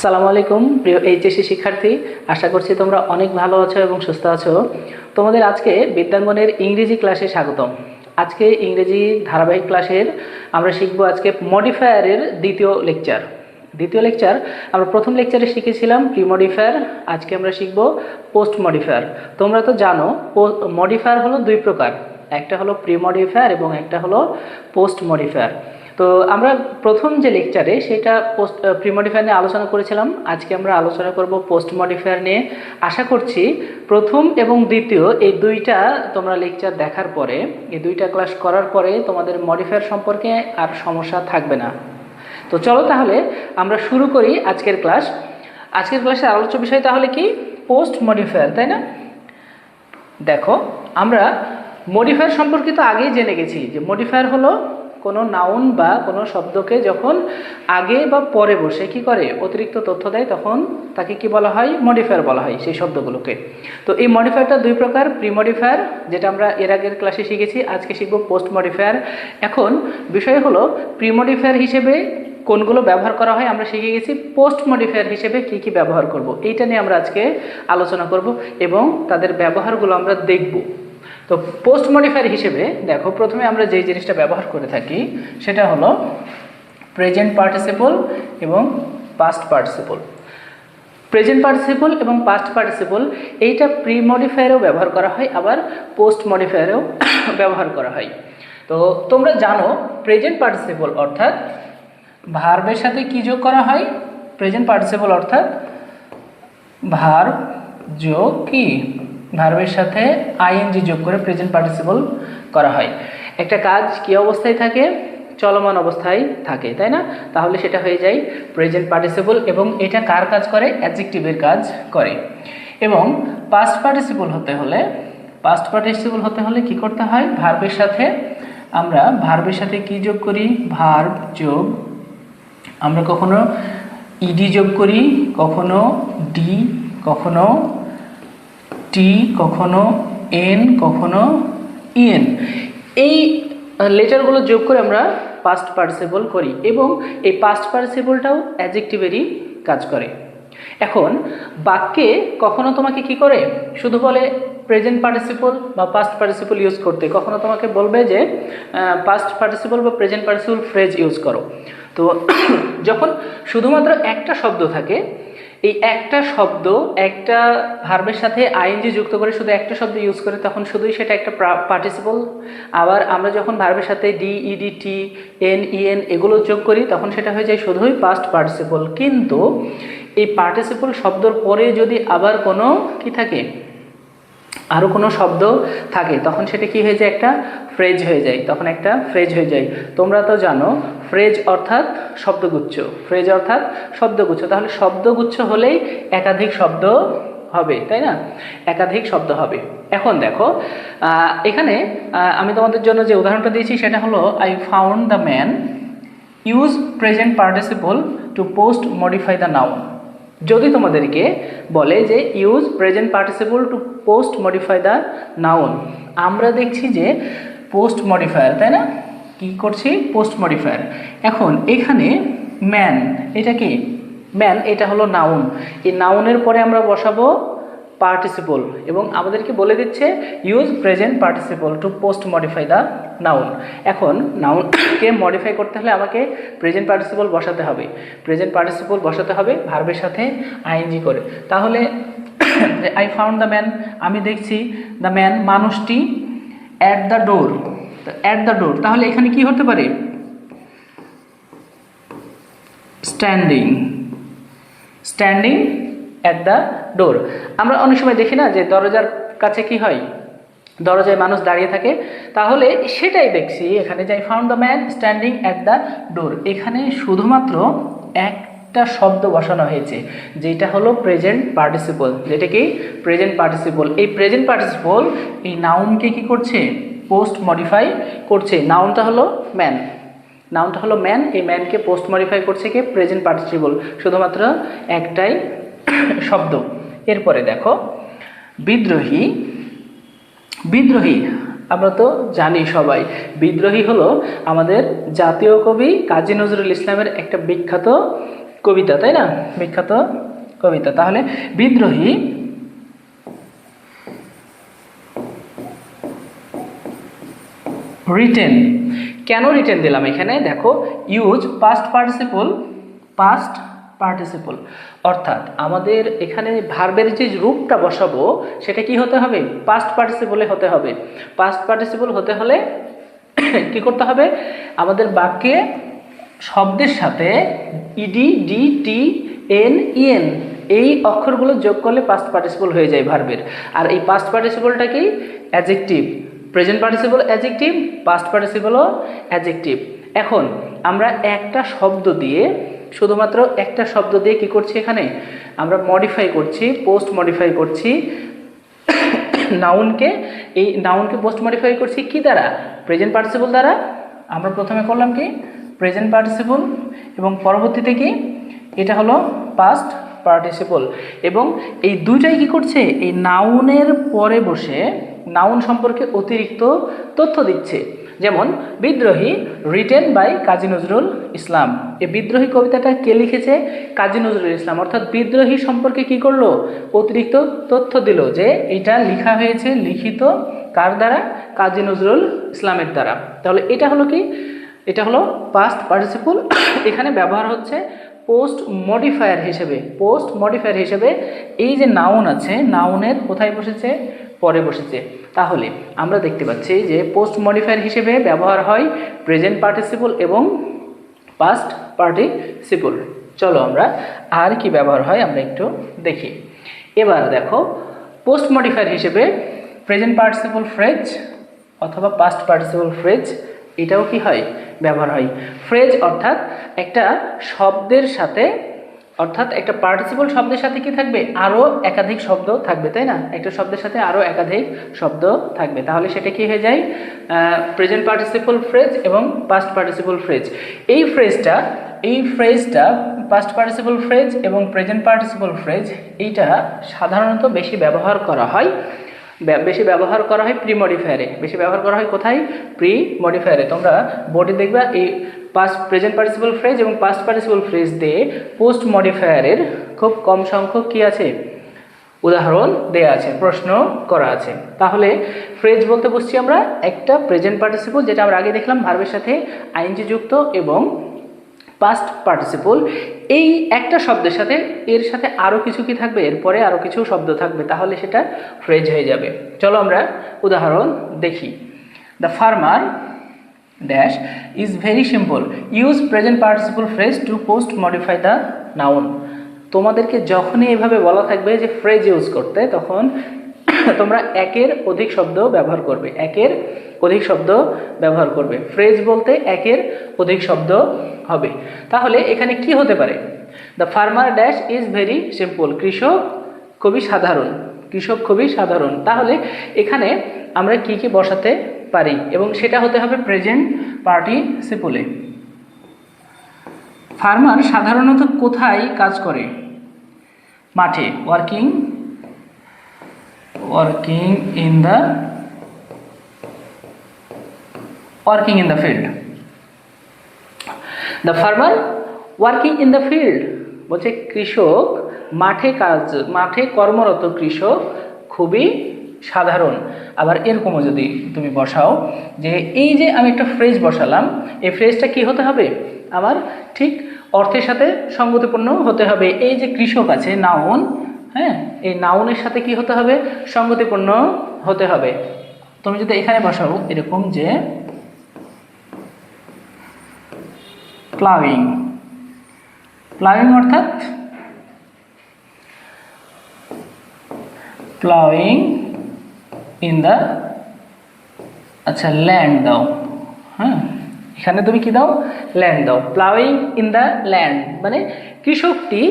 আসসালামু আলাইকুম প্রিয় এইচএসসি শিক্ষার্থী, আশা করছি তোমরা অনেক ভালো আছো এবং সুস্থ আছো। তোমাদের আজকে বিদ্যাঙ্গনের ইংরেজি ক্লাসে স্বাগতম। আজকে ইংরেজি ধারাবাহিক ক্লাসের আমরা শিখব আজকে মডিফায়ারের দ্বিতীয় লেকচার। আমরা প্রথম লেকচারে শিখেছিলাম প্রি মডিফায়ার, আজকে আমরা শিখব পোস্ট মডিফায়ার। তোমরা তো জানো মডিফায়ার হলো দুই প্রকার, একটা হলো প্রি মডিফায়ার এবং একটা হলো পোস্ট মডিফায়ার। তো আমরা প্রথম যে লেকচারে সেটা প্রি মডিফায়ার নিয়ে আলোচনা করেছিলাম, আজকে আমরা আলোচনা করব পোস্ট মডিফায়ার নিয়ে। আশা করছি প্রথম এবং দ্বিতীয় এই দুইটা তোমরা লেকচার দেখার পরে, এই দুইটা ক্লাস করার পরে তোমাদের মডিফায়ার সম্পর্কে আর সমস্যা থাকবে না। তো চলো তাহলে আমরা শুরু করি আজকের ক্লাস। আজকের ক্লাসের আলোচ্য বিষয় তাহলে কি? পোস্ট মডিফায়ার, তাই না? দেখো, আমরা মডিফায়ার সম্পর্কে তো আগেই জেনে গেছি যে মডিফায়ার হলো কোনো নাউন বা কোনো শব্দকে যখন আগে বা পরে বসে কি করে অতিরিক্ত তথ্য দেয়, তখন তাকে কি বলা হয়? মডিফায়ার বলা হয় সেই শব্দগুলোকে। তো এই মডিফায়ারটা দুই প্রকার, প্রি মডিফায়ার যেটা আমরা এর আগের ক্লাসে শিখেছি, আজকে শিখব পোস্ট মডিফায়ার। এখন বিষয় হলো প্রি মডিফায়ার হিসেবে কোনগুলো ব্যবহার করা হয় আমরা শিখে গেছি, পোস্ট মডিফায়ার হিসেবে কি কি ব্যবহার করব এইটা নিয়ে আমরা আজকে আলোচনা করব এবং তাদের ব্যবহারগুলো আমরা দেখব। তো পোস্ট মডিফায়ার হিসেবে দেখো, প্রথমে আমরা যেই জিনিসটা ব্যবহার করে থাকি সেটা হলো প্রেজেন্ট পার্টিসিপল এবং পাস্ট পার্টিসিপল। প্রেজেন্ট পার্টিসিপল এবং পাস্ট পার্টিসিপল এইটা প্রি মডিফায়ারেও ব্যবহার করা হয়, আবার পোস্ট মডিফায়ারেও ব্যবহার করা হয়। তো তোমরা জানো প্রেজেন্ট পার্টিসিপল অর্থাৎ ভার্বের সাথে কি যোগ করা হয়? প্রেজেন্ট পার্টিসিপল অর্থাৎ ভার্ব যোগ কি? ভার্বের সাথে আইএনজি যোগ করে প্রেজেন্ট পার্টিসিপল করা হয়। একটা কাজ কি অবস্থায় থাকে? চলমান অবস্থায় থাকে, তাই না? তাহলে সেটা হয়ে যায় প্রেজেন্ট পার্টিসিপল এবং এটা কার কাজ করে? অ্যাডজেক্টিভের কাজ করে। এবং পাস্ট পার্টিসিপল হতে হলে কি করতে হয়? ভার্বের সাথে কি যোগ করি? ভার্ব যোগ, আমরা কখনো ইডি যোগ করি, কখনো ডি, কখনো টি, কখনো এন, কখনো ইএন। এই লেটারগুলো যোগ করে আমরা পাস্ট পার্টিসিপল করি এবং এই পাস্ট পার্টিসিপলটাও অ্যাডজেক্টিভেরই কাজ করে। এখন বাক্যে কখনো তোমাকে কি করে? শুধু বলে প্রেজেন্ট পার্টিসিপল বা পাস্ট পার্টিসিপল ইউজ করতে, কখনো তোমাকে বলবে যে পাস্ট পার্টিসিপল বা প্রেজেন্ট পার্টিসিপল ফ্রেজ ইউজ করো। তো যখন শুধুমাত্র একটা শব্দ থাকে, এই একটা শব্দ একটা ভার্বের সাথে আইএনজি যুক্ত করে শুধু একটা শব্দ ইউজ করে, তখন শুধুই সেটা একটা পার্টিসিপল। আবার আমরা যখন ভার্বের সাথে D, ED, T, N, EN এগুলো যোগ করি, তখন সেটা হয়ে যায় শুধুই পাস্ট পার্টিসিপল। কিন্তু এই পার্টিসিপল শব্দর পরে যদি আবার কোনো কি থাকে, আরও কোনো শব্দ থাকে, তখন সেটা কি হয়ে যায়? একটা ফ্রেজ হয়ে যায়। তোমরা তো জানো ফ্রেজ অর্থাৎ শব্দগুচ্ছ। তাহলে শব্দগুচ্ছ হলেই একাধিক শব্দ হবে, তাই না? একাধিক শব্দ হবে। এখন দেখো, এখানে আমি তোমাদের জন্য যে উদাহরণটা দিয়েছি সেটা হলো I found the man use present participle to post modify the noun. যদি তোমাদেরকে বলে যে use present participle to post modify the noun, আমরা দেখছি যে পোস্ট মডিফায়ার, তাই না? কি করছি? Post modifier. এখন এখানে ম্যান, এটা কি? ম্যান এটা হলো নাউন, এই নাউনের পরে আমরা বসাবো পার্টিসিপল এবং আমাদেরকে বলে দিচ্ছে use present participle to post modify the noun. এখন নাউনকে মডিফাই করতে হলে আমাকে প্রেজেন্ট পার্টিসিপল বসাতে হবে ভার্বের সাথে আইএনজি করে। তাহলে আই ফাউন্ড দ্য ম্যান, আমি দেখছি দ্য ম্যান মানুষটি অ্যাট দ্য ডোর। তাহলে এখানে কি হতে পারে? Standing at the door. আমরা অনেক সময় দেখি না যে দরজার কাছে কি হয়? দরজায় মানুষ দাঁড়িয়ে থাকে, তাহলে সেটাই দেখছি এখানে যে I found the man standing at the door. এখানে শুধুমাত্র একটা শব্দ বসানো হয়েছে যেটা হলো প্রেজেন্ট পার্টিসিপল। যেটা কি? Present participle. এই প্রেজেন্ট পার্টিসিপল এই নাউনকে কি করছে? পোস্ট মডিফাই করছে। নাউনটা হলো ম্যান, এই ম্যানকে পোস্ট মডিফাই করছে কে? প্রেজেন্ট পার্টিসিপল, শুধুমাত্র একটাই শব্দ। এরপরে দেখো বিদ্রোহী। আমরা তো জানি সবাই, বিদ্রোহী হলো আমাদের জাতীয় কবি কাজী নজরুল ইসলামের একটা বিখ্যাত কবিতা, তাই না? বিখ্যাত কবিতা। তাহলে বিদ্রোহী রিটেন, কেন রিটেন দিলাম এখানে দেখো, ইউজ পাস্ট পার্টিসিপল, অর্থাৎ আমাদের এখানে ভার্বের যে রূপটা বসাবো সেটা কি হতে হবে? পাস্ট পার্টিসিপলে হতে হবে। পাস্ট পার্টিসিপল হতে হলে কি করতে হবে? আমাদের বাক্যে শব্দের সাথে ইডি, ডি, টি, এন, ইএন এই অক্ষরগুলো যোগ করলে পাস্ট পার্টিসিপল হয়ে যায় ভার্বের। আর এই পাস্ট পার্টিসিপলটা কি? Adjective. Present participle adjective, past পার্টিসিপলও অ্যাডজেক্টিভ। এখন আমরা একটা শব্দ দিয়ে, শুধুমাত্র একটা শব্দ দিয়ে কি করছি এখানে? আমরা মডিফাই করছি, পোস্ট মডিফাই করছি নাউনকে। এই নাউনকে পোস্ট মডিফাই করছি কি দ্বারা? প্রেজেন্ট পার্টিসিপল দ্বারা। আমরা প্রথমে করলাম কি? প্রেজেন্ট পার্টিসিপল, এবং পরবর্তীতে কি? এটা হলো পাস্ট পার্টিসিপল। এবং এই দুইটাই কি করছে? এই নাউনের পরে বসে নাউন সম্পর্কে অতিরিক্ত তথ্য দিচ্ছে। যেমন বিদ্রোহী রিটেন বাই কাজী নজরুল ইসলাম। এই বিদ্রোহী কবিতাটা কে লিখেছে? কাজী নজরুল ইসলাম। অর্থাৎ বিদ্রোহী সম্পর্কে কি করলো? অতিরিক্ত তথ্য দিল যে এটা লেখা হয়েছে, লিখিত কার দ্বারা? কাজী নজরুল ইসলামের দ্বারা। তাহলে এটা হলো কি? এটা হলো পাস্ট পার্টিসিপল। এখানে ব্যবহার হচ্ছে পোস্ট মডিফায়ার হিসেবে। পোস্ট মডিফায়ার হিসেবে এই যে নাউন আছে, নাউনের কোথায় বসেছে? পরে বসেছে। তাহলে আমরা দেখতে পাচ্ছি যে পোস্ট মডিফায়ার হিসেবে ব্যবহার হয় প্রেজেন্ট পার্টিসিপল এবং পাস্ট পার্টিসিপল। চলো আমরা আর কি ব্যবহার হয় আমরা একটু দেখি। এবার দেখো, পোস্ট মডিফায়ার হিসেবে প্রেজেন্ট পার্টিসিপল ফ্রেজ অথবা পাস্ট পার্টিসিপল ফ্রেজ এটাও কি হয়? ব্যবহার হয়। ফ্রেজ অর্থাৎ একটা শব্দের সাথে, অর্থাৎ একটা পার্টিসিপল শব্দের সাথে কি থাকবে? আরও একাধিক শব্দ থাকবে, তাই না? একটা শব্দের সাথে আরও একাধিক শব্দ থাকবে। তাহলে সেটা কি হয়ে যায়? প্রেজেন্ট পার্টিসিপল ফ্রেজ এবং পাস্ট পার্টিসিপল ফ্রেজ। এই ফ্রেজটা পাস্ট পার্টিসিপল ফ্রেজ এবং প্রেজেন্ট পার্টিসিপল ফ্রেজ এইটা সাধারণত বেশি ব্যবহার করা হয় প্রি মডিফায়ারে। বেশি ব্যবহার করা হয় কোথায়? প্রি মডিফায়ারে। তোমরা বোর্ডে দেখবা এই প্রেজেন্ট পার্টিসিপল ফ্রেজ এবং পাস্ট পার্টিসিপল ফ্রেজ দিয়ে পোস্ট মডিফায়ারের খুব কম সংখ্যক কি আছে? উদাহরণ দেয়া আছে, প্রশ্ন করা আছে। তাহলে ফ্রেজ বলতে বুঝছি আমরা একটা প্রেজেন্ট পার্টিসিপল, যেটা আমরা আগে দেখলাম ভার্বের সাথে আইএনজি যুক্ত, এবং পাস্ট পার্টিসিপল এই একটা শব্দের সাথে এর সাথে আরও কিছু কি থাকবে? এরপরে আরও কিছু শব্দ থাকবে, তাহলে সেটা ফ্রেজ হয়ে যাবে। চলো আমরা উদাহরণ দেখি। The farmer dash is very simple, use present participle phrase to post modify the noun. তোমাদেরকে যখনই এভাবে বলা থাকবে যে ফ্রেজ ইউজ করতে, তখন তোমরা একের অধিক শব্দ ব্যবহার করবে। একের অধিক শব্দ ব্যবহার করবে। ফ্রেজ বলতে একের অধিক শব্দ হবে। তাহলে এখানে কি হতে পারে? The farmer dash is very simple, কৃষক খুবই সাধারণ। কৃষক খুবই সাধারণ। তাহলে এখানে আমরা কি কি বসাতে পারি, এবং সেটা হতে হবে প্রেজেন্ট পার্টিসিপলে। ফার্মার সাধারণত কোথায় কাজ করে? মাঠে। Working in the field. The farmer working in the field বলছে কৃষক মাঠে কর্মরত কৃষক খুবই সাধারণ। আবার এরকমও যদি তুমি বসাও যে এই যে আমি একটা ফ্রেজ বসালাম, এই ফ্রেজটা কি হতে হবে? আমার ঠিক অর্থের সাথে সঙ্গতিপূর্ণ হতে হবে। এই যে কৃষক আছে নাউন, হ্যাঁ, এই নাউনের সাথে কি হতে হবে? সঙ্গতিপূর্ণ হতে হবে। তুমি যদি এখানে বসাও এরকম যে প্লাউইং অর্থাৎ প্লাউইং ইন দ্য, আচ্ছা ল্যান্ড দাও, হ্যাঁ, এখানে তুমি কি দাও? ল্যান্ড দাও। প্লাউইং ইন দ্য ল্যান্ড মানে কৃষকটি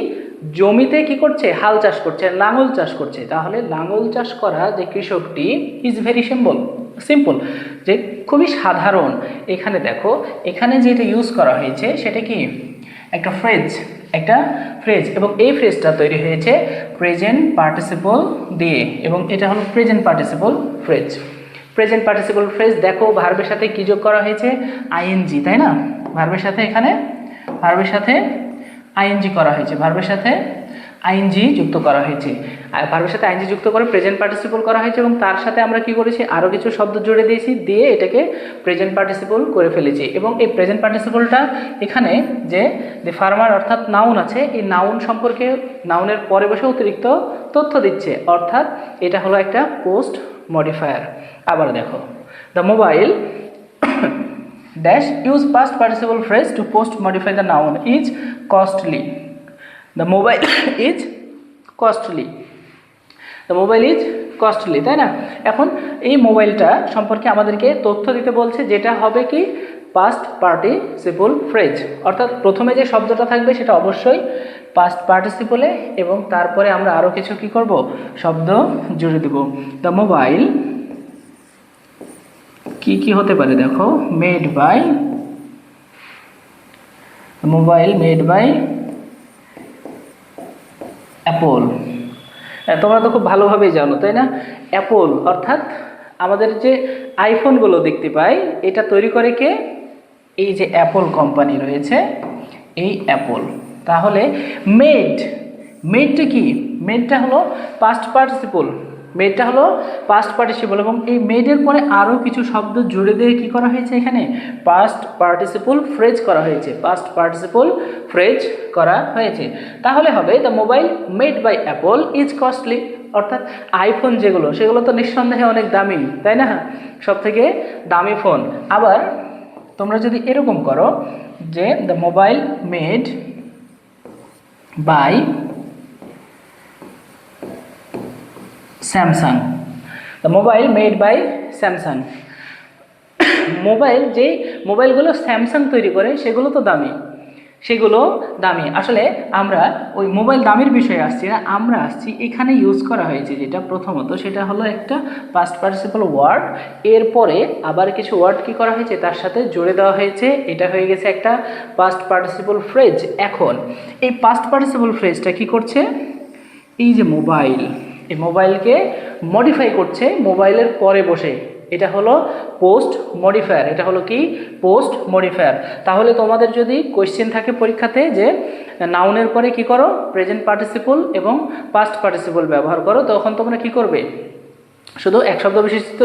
জমিতে কি করছে? হাল চাষ করছে, লাঙল চাষ করছে। তাহলে লাঙল চাষ করা যে কৃষকটি ইজ ভেরি সিম্পল, যে খুবই সাধারণ। এখানে দেখো, এখানে যেটা ইউজ করা হয়েছে সেটা কি? একটা ফ্রেজ, এবং এই ফ্রেজটা তৈরি হয়েছে প্রেজেন্ট পার্টিসিপল দিয়ে, এবং এটা হলো present participle phrase. Present participle phrase দেখো ভার্বের সাথে কি যোগ করা হয়েছে? আইএনজি, তাই না? ভার্বের সাথে আইএনজি করা হয়েছে, ভার্বের সাথে আইএনজি যুক্ত করা হয়েছে। আর ভার্বের সাথে আইএনজি যুক্ত করে প্রেজেন্ট পার্টিসিপল করা হয়েছে এবং তার সাথে আমরা কি করেছি, আরও কিছু শব্দ জুড়ে দিয়েছি, দিয়ে এটাকে প্রেজেন্ট পার্টিসিপল করে ফেলেছি। এবং এই প্রেজেন্ট পার্টিসিপলটা এখানে যে দি ফার্মার অর্থাৎ নাউন আছে, এই নাউন সম্পর্কে নাউনের পরে বসে অতিরিক্ত তথ্য দিচ্ছে, অর্থাৎ এটা হলো একটা পোস্ট মডিফায়ার। আবার দেখো, the mobile dash use past participle phrase to post modify the noun is costly. The mobile is costly. The mobile is costly, তাই না? এখন এই মোবাইলটা সম্পর্কে আমাদেরকে তথ্য দিতে বলছে, যেটা হবে কি পাস্ট পার্টিসিপল ফ্রেজ, অর্থাৎ প্রথমে যে শব্দটা থাকবে সেটা অবশ্যই পাস্ট পার্টিসিপলে এবং তারপরে আমরা আরও কিছু কি করব, শব্দ জুড়ে দেব। দ্য মোবাইল কি কি হতে পারে দেখো, made by, mobile made by Apple. তোমরা তো খুব ভালোভাবেই জানো, তাই না? অ্যাপল অর্থাৎ আমাদের যে আইফোনগুলো দেখতে পাই, এটা তৈরি করে কে? এই যে অ্যাপল কোম্পানি রয়েছে, এই অ্যাপল। তাহলে মেড, মেডটা কি? মেডটা হলো পাস্ট পার্টিসিপল, মেডটা হলো পাস্ট পার্টিসিপল এবং এই মেডের পরে আরও কিছু শব্দ জুড়ে দিয়ে কি করা হয়েছে, এখানে পাস্ট পার্টিসিপল ফ্রেজ করা হয়েছে, পাস্ট পার্টিসিপল ফ্রেজ করা হয়েছে। তাহলে হবে the mobile made by Apple is costly, অর্থাৎ আইফোন যেগুলো সেগুলো তো নিঃসন্দেহে অনেক দামি, তাই না? সব থেকে দামি ফোন। আবার তোমরা যদি এরকম করো যে the mobile made by Samsung, the mobile made by Samsung. Mobile, যে মোবাইলগুলো স্যামসাং তৈরি করে সেগুলো তো দামি, সেগুলো দামি। আসলে আমরা ওই মোবাইল দামির বিষয়ে আসছি না, আমরা আসছি এখানে ইউজ করা হয়েছে যেটা প্রথমত, সেটা হলো একটা পাস্ট পার্টিসিপল ওয়ার্ড, এরপরে আবার কিছু ওয়ার্ড কি করা হয়েছে তার সাথে জুড়ে দেওয়া হয়েছে, এটা হয়ে গেছে একটা পাস্ট পার্টিসিপল ফ্রেজ। এখন এই পাস্ট পার্টিসিপল ফ্রেজটা কি করছে, এই যে মোবাইল, এই মোবাইলকে মডিফাই করছে মোবাইলের পরে বসে, এটা হলো পোস্ট মডিফায়ার, এটা হলো কি পোস্ট মডিফায়ার। তাহলে তোমাদের যদি কোয়েশ্চেন থাকে পরীক্ষাতে যে নাউনের পরে কি করো, প্রেজেন্ট পার্টিসিপল এবং পাস্ট পার্টিসিপল ব্যবহার করো, তখন তোমরা কি করবে, শুধু এক শব্দ বিশিষ্ট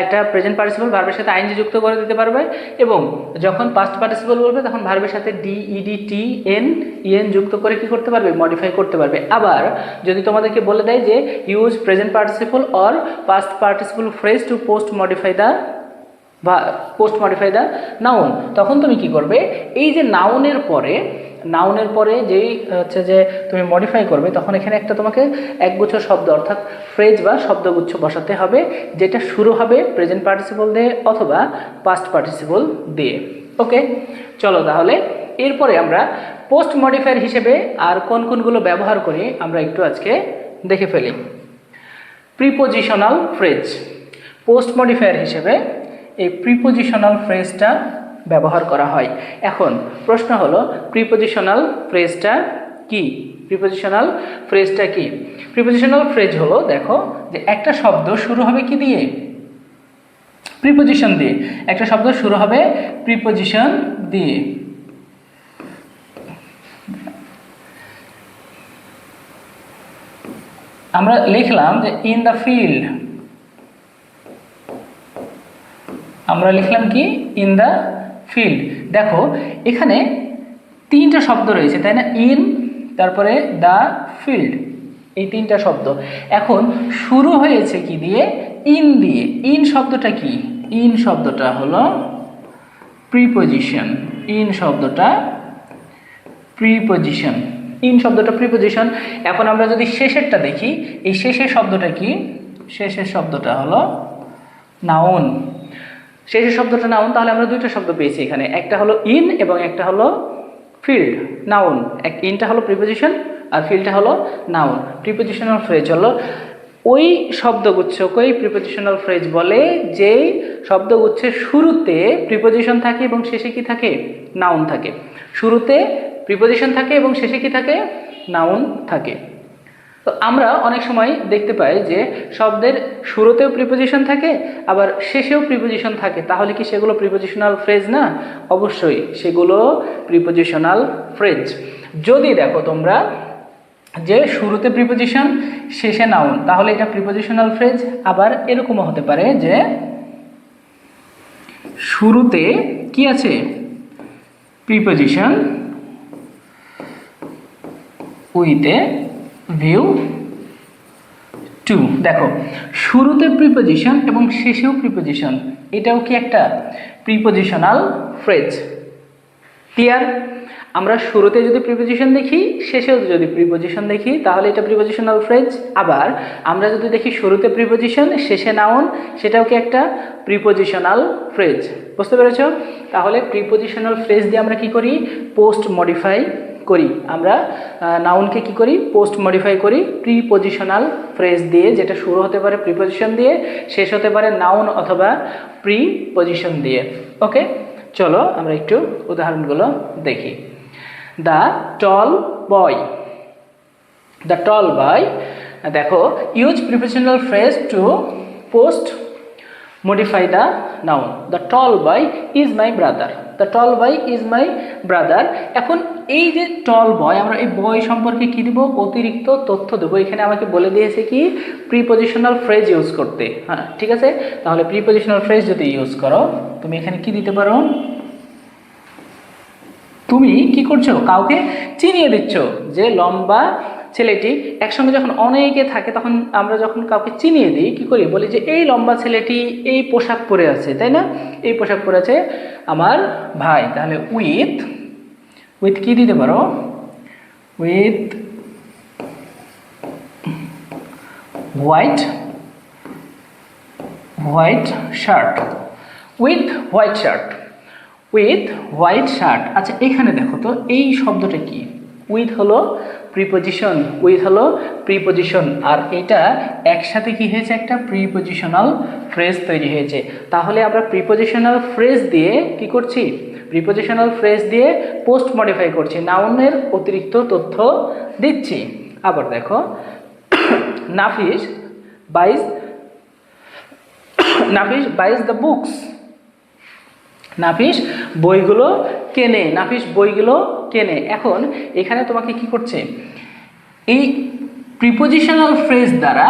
একটা প্রেজেন্ট পার্টিসিপল ভার্বের সাথে আইএনজি যুক্ত করে দিতে পারবে এবং যখন পাস্ট পার্টিসিপল বলবে তখন ভার্বের সাথে D ED T N EN যুক্ত করে কি করতে পারবে, মডিফাই করতে পারবে। আবার যদি তোমাদেরকে বলে দেয় যে use present participle or past participle phrase to post modify the noun, তখন তুমি কি করবে, এই যে নাউনের পরে যেই হচ্ছে যে তুমি মডিফাই করবে, তখন এখানে একটা তোমাকে একগুচ্ছ শব্দ অর্থাৎ ফ্রেজ বা শব্দগুচ্ছ বসাতে হবে, যেটা শুরু হবে প্রেজেন্ট পার্টিসিপল দিয়ে অথবা পাস্ট পার্টিসিপল দিয়ে। ওকে, চলো তাহলে এরপরে আমরা পোস্ট মডিফায়ার হিসেবে আর কোনগুলো ব্যবহার করি আমরা একটু আজকে দেখে ফেলি। প্রিপোজিশনাল ফ্রেজ, পোস্ট মডিফায়ার হিসেবে এই প্রিপোজিশনাল ফ্রেজটা ব্যবহার করা হয়। এখন প্রশ্ন হলো প্রিপোজিশনাল ফ্রেজটা কি? প্রিপোজিশনাল ফ্রেজটা কি? প্রিপোজিশনাল ফ্রেজ হলো, দেখো যে একটা শব্দ শুরু হবে কি দিয়ে, প্রিপোজিশন দিয়ে। একটা শব্দ শুরু হবে প্রিপোজিশন দিয়ে। আমরা লিখলাম যে ইন দ্য ফিল্ড, আমরা লিখলাম কি ইন দ্য ফিল্ড। দেখো এখানে তিনটা শব্দ রয়েছে, তাই না? ইন, তারপরে দ্য, ফিল্ড, এই তিনটা শব্দ। এখন শুরু হয়েছে কি দিয়ে, ইন দিয়ে। ইন শব্দটা কি? ইন শব্দটা হলো প্রিপোজিশন, ইন শব্দটা প্রিপোজিশন, ইন শব্দটা প্রিপোজিশন। এখন আমরা যদি শেষেরটা দেখি, এই শেষের শব্দটা কি? শেষের শব্দটা হলো নাউন, শেষের শব্দটা নাউন। তাহলে আমরা দুইটা শব্দ পেয়েছি এখানে, একটা হলো ইন এবং একটা হলো ফিল্ড, নাউন। ইনটা হলো প্রিপোজিশন আর ফিল্ডটা হলো নাউন। প্রিপোজিশনাল ফ্রেজ হলো ওই শব্দগুচ্ছকেই প্রিপোজিশনাল ফ্রেজ বলে যেই শব্দগুচ্ছের শুরুতে প্রিপোজিশন থাকে এবং শেষে কি থাকে, নাউন থাকে। শুরুতে প্রিপোজিশন থাকে এবং শেষে কি থাকে, নাউন থাকে। তো আমরা অনেক সময় দেখতে পাই যে শব্দের শুরুতেও প্রিপোজিশন থাকে, আবার শেষেও প্রিপোজিশন থাকে। তাহলে কি সেগুলো প্রিপোজিশনাল ফ্রেজ না? অবশ্যই সেগুলো প্রিপোজিশনাল ফ্রেজ। যদি দেখো তোমরা যে শুরুতে প্রিপোজিশন, শেষে নাউন, তাহলে এটা প্রিপোজিশনাল ফ্রেজ। আবার এরকমও হতে পারে যে শুরুতে কি আছে? Preposition with a view two. দেখো, শুরুতে প্রিপোজিশন এবং শেষেও প্রিপোজিশন, এটাও কি একটা প্রিপোজিশনাল ফ্রেজ? ক্লিয়ার? আমরা শুরুতে যদি প্রিপোজিশন দেখি, শেষেও যদি প্রিপোজিশন দেখি, তাহলে এটা প্রিপোজিশনাল ফ্রেজ। আবার আমরা যদি দেখি শুরুতে প্রিপোজিশন, শেষে নাউন, সেটাও কি একটা প্রিপোজিশনাল ফ্রেজ। বুঝতে পেরেছো? তাহলে প্রিপোজিশনাল ফ্রেজ দিয়ে আমরা কি করি? পোস্ট মডিফাই করি। আমরা নাউনকে কি করি? পোস্ট মডিফাই করি প্রিপোজিশনাল ফ্রেজ দিয়ে, যেটা শুরু হতে পারে প্রিপোজিশন দিয়ে, শেষ হতে পারে নাউন অথবা প্রিপোজিশন দিয়ে। ওকে, চলো আমরা একটু উদাহরণগুলো দেখি। The tall boy. The tall boy, দেখো, use prepositional phrase to post modify the noun. The tall boy is my brother. The tall boy is my brother. এখন এই যে টল বয়, আমরা এই বয় সম্পর্কে কি দিব? অতিরিক্ত তথ্য দেবো। এখানে আমাকে বলে দিয়েছে কি? প্রিপোজিশনাল ফ্রেজ ইউজ করতে। হ্যাঁ, ঠিক আছে। তাহলে প্রিপোজিশনাল ফ্রেজ যদি ইউজ করো, তুমি এখানে কি দিতে পারো? তুমি কি করছো? কাউকে চিনিয়ে দিচ্ছ যে লম্বা ছেলেটি। একসঙ্গে যখন অনেকে থাকে, তখন আমরা যখন কাউকে চিনিয়ে দিই, কি করি? বলি যে এই লম্বা ছেলেটি এই পোশাক পরে আছে, তাই না? এই পোশাক পরে আছে আমার ভাই। তাহলে উইথ, উইথ কি দিতে পারো? With white, white shirt. With white shirt, with white shirt. আচ্ছা, এখানে দেখো তো এই শব্দটা কি? উইথ হলো প্রিপোজিশন, উইথ হলো প্রিপোজিশন, আর এটা একসাথে কি হয়েছে? একটা প্রিপোজিশনাল ফ্রেজ তৈরি হয়েছে। তাহলে আমরা প্রিপোজিশনাল ফ্রেজ দিয়ে কি করছি? প্রিপোজিশনাল ফ্রেজ দিয়ে পোস্ট মডিফাই করছি, নাউনের অতিরিক্ত তথ্য দিচ্ছি। আবার দেখো, নাফিস বাইজ, নাফিস বাইজ দ্য বুকস। নাফিস বইগুলো কেনে, নাফিস বইগুলো কেনে। এখন এখানে তোমাকে কি করছে? এই প্রিপোজিশনাল ফ্রেজ দ্বারা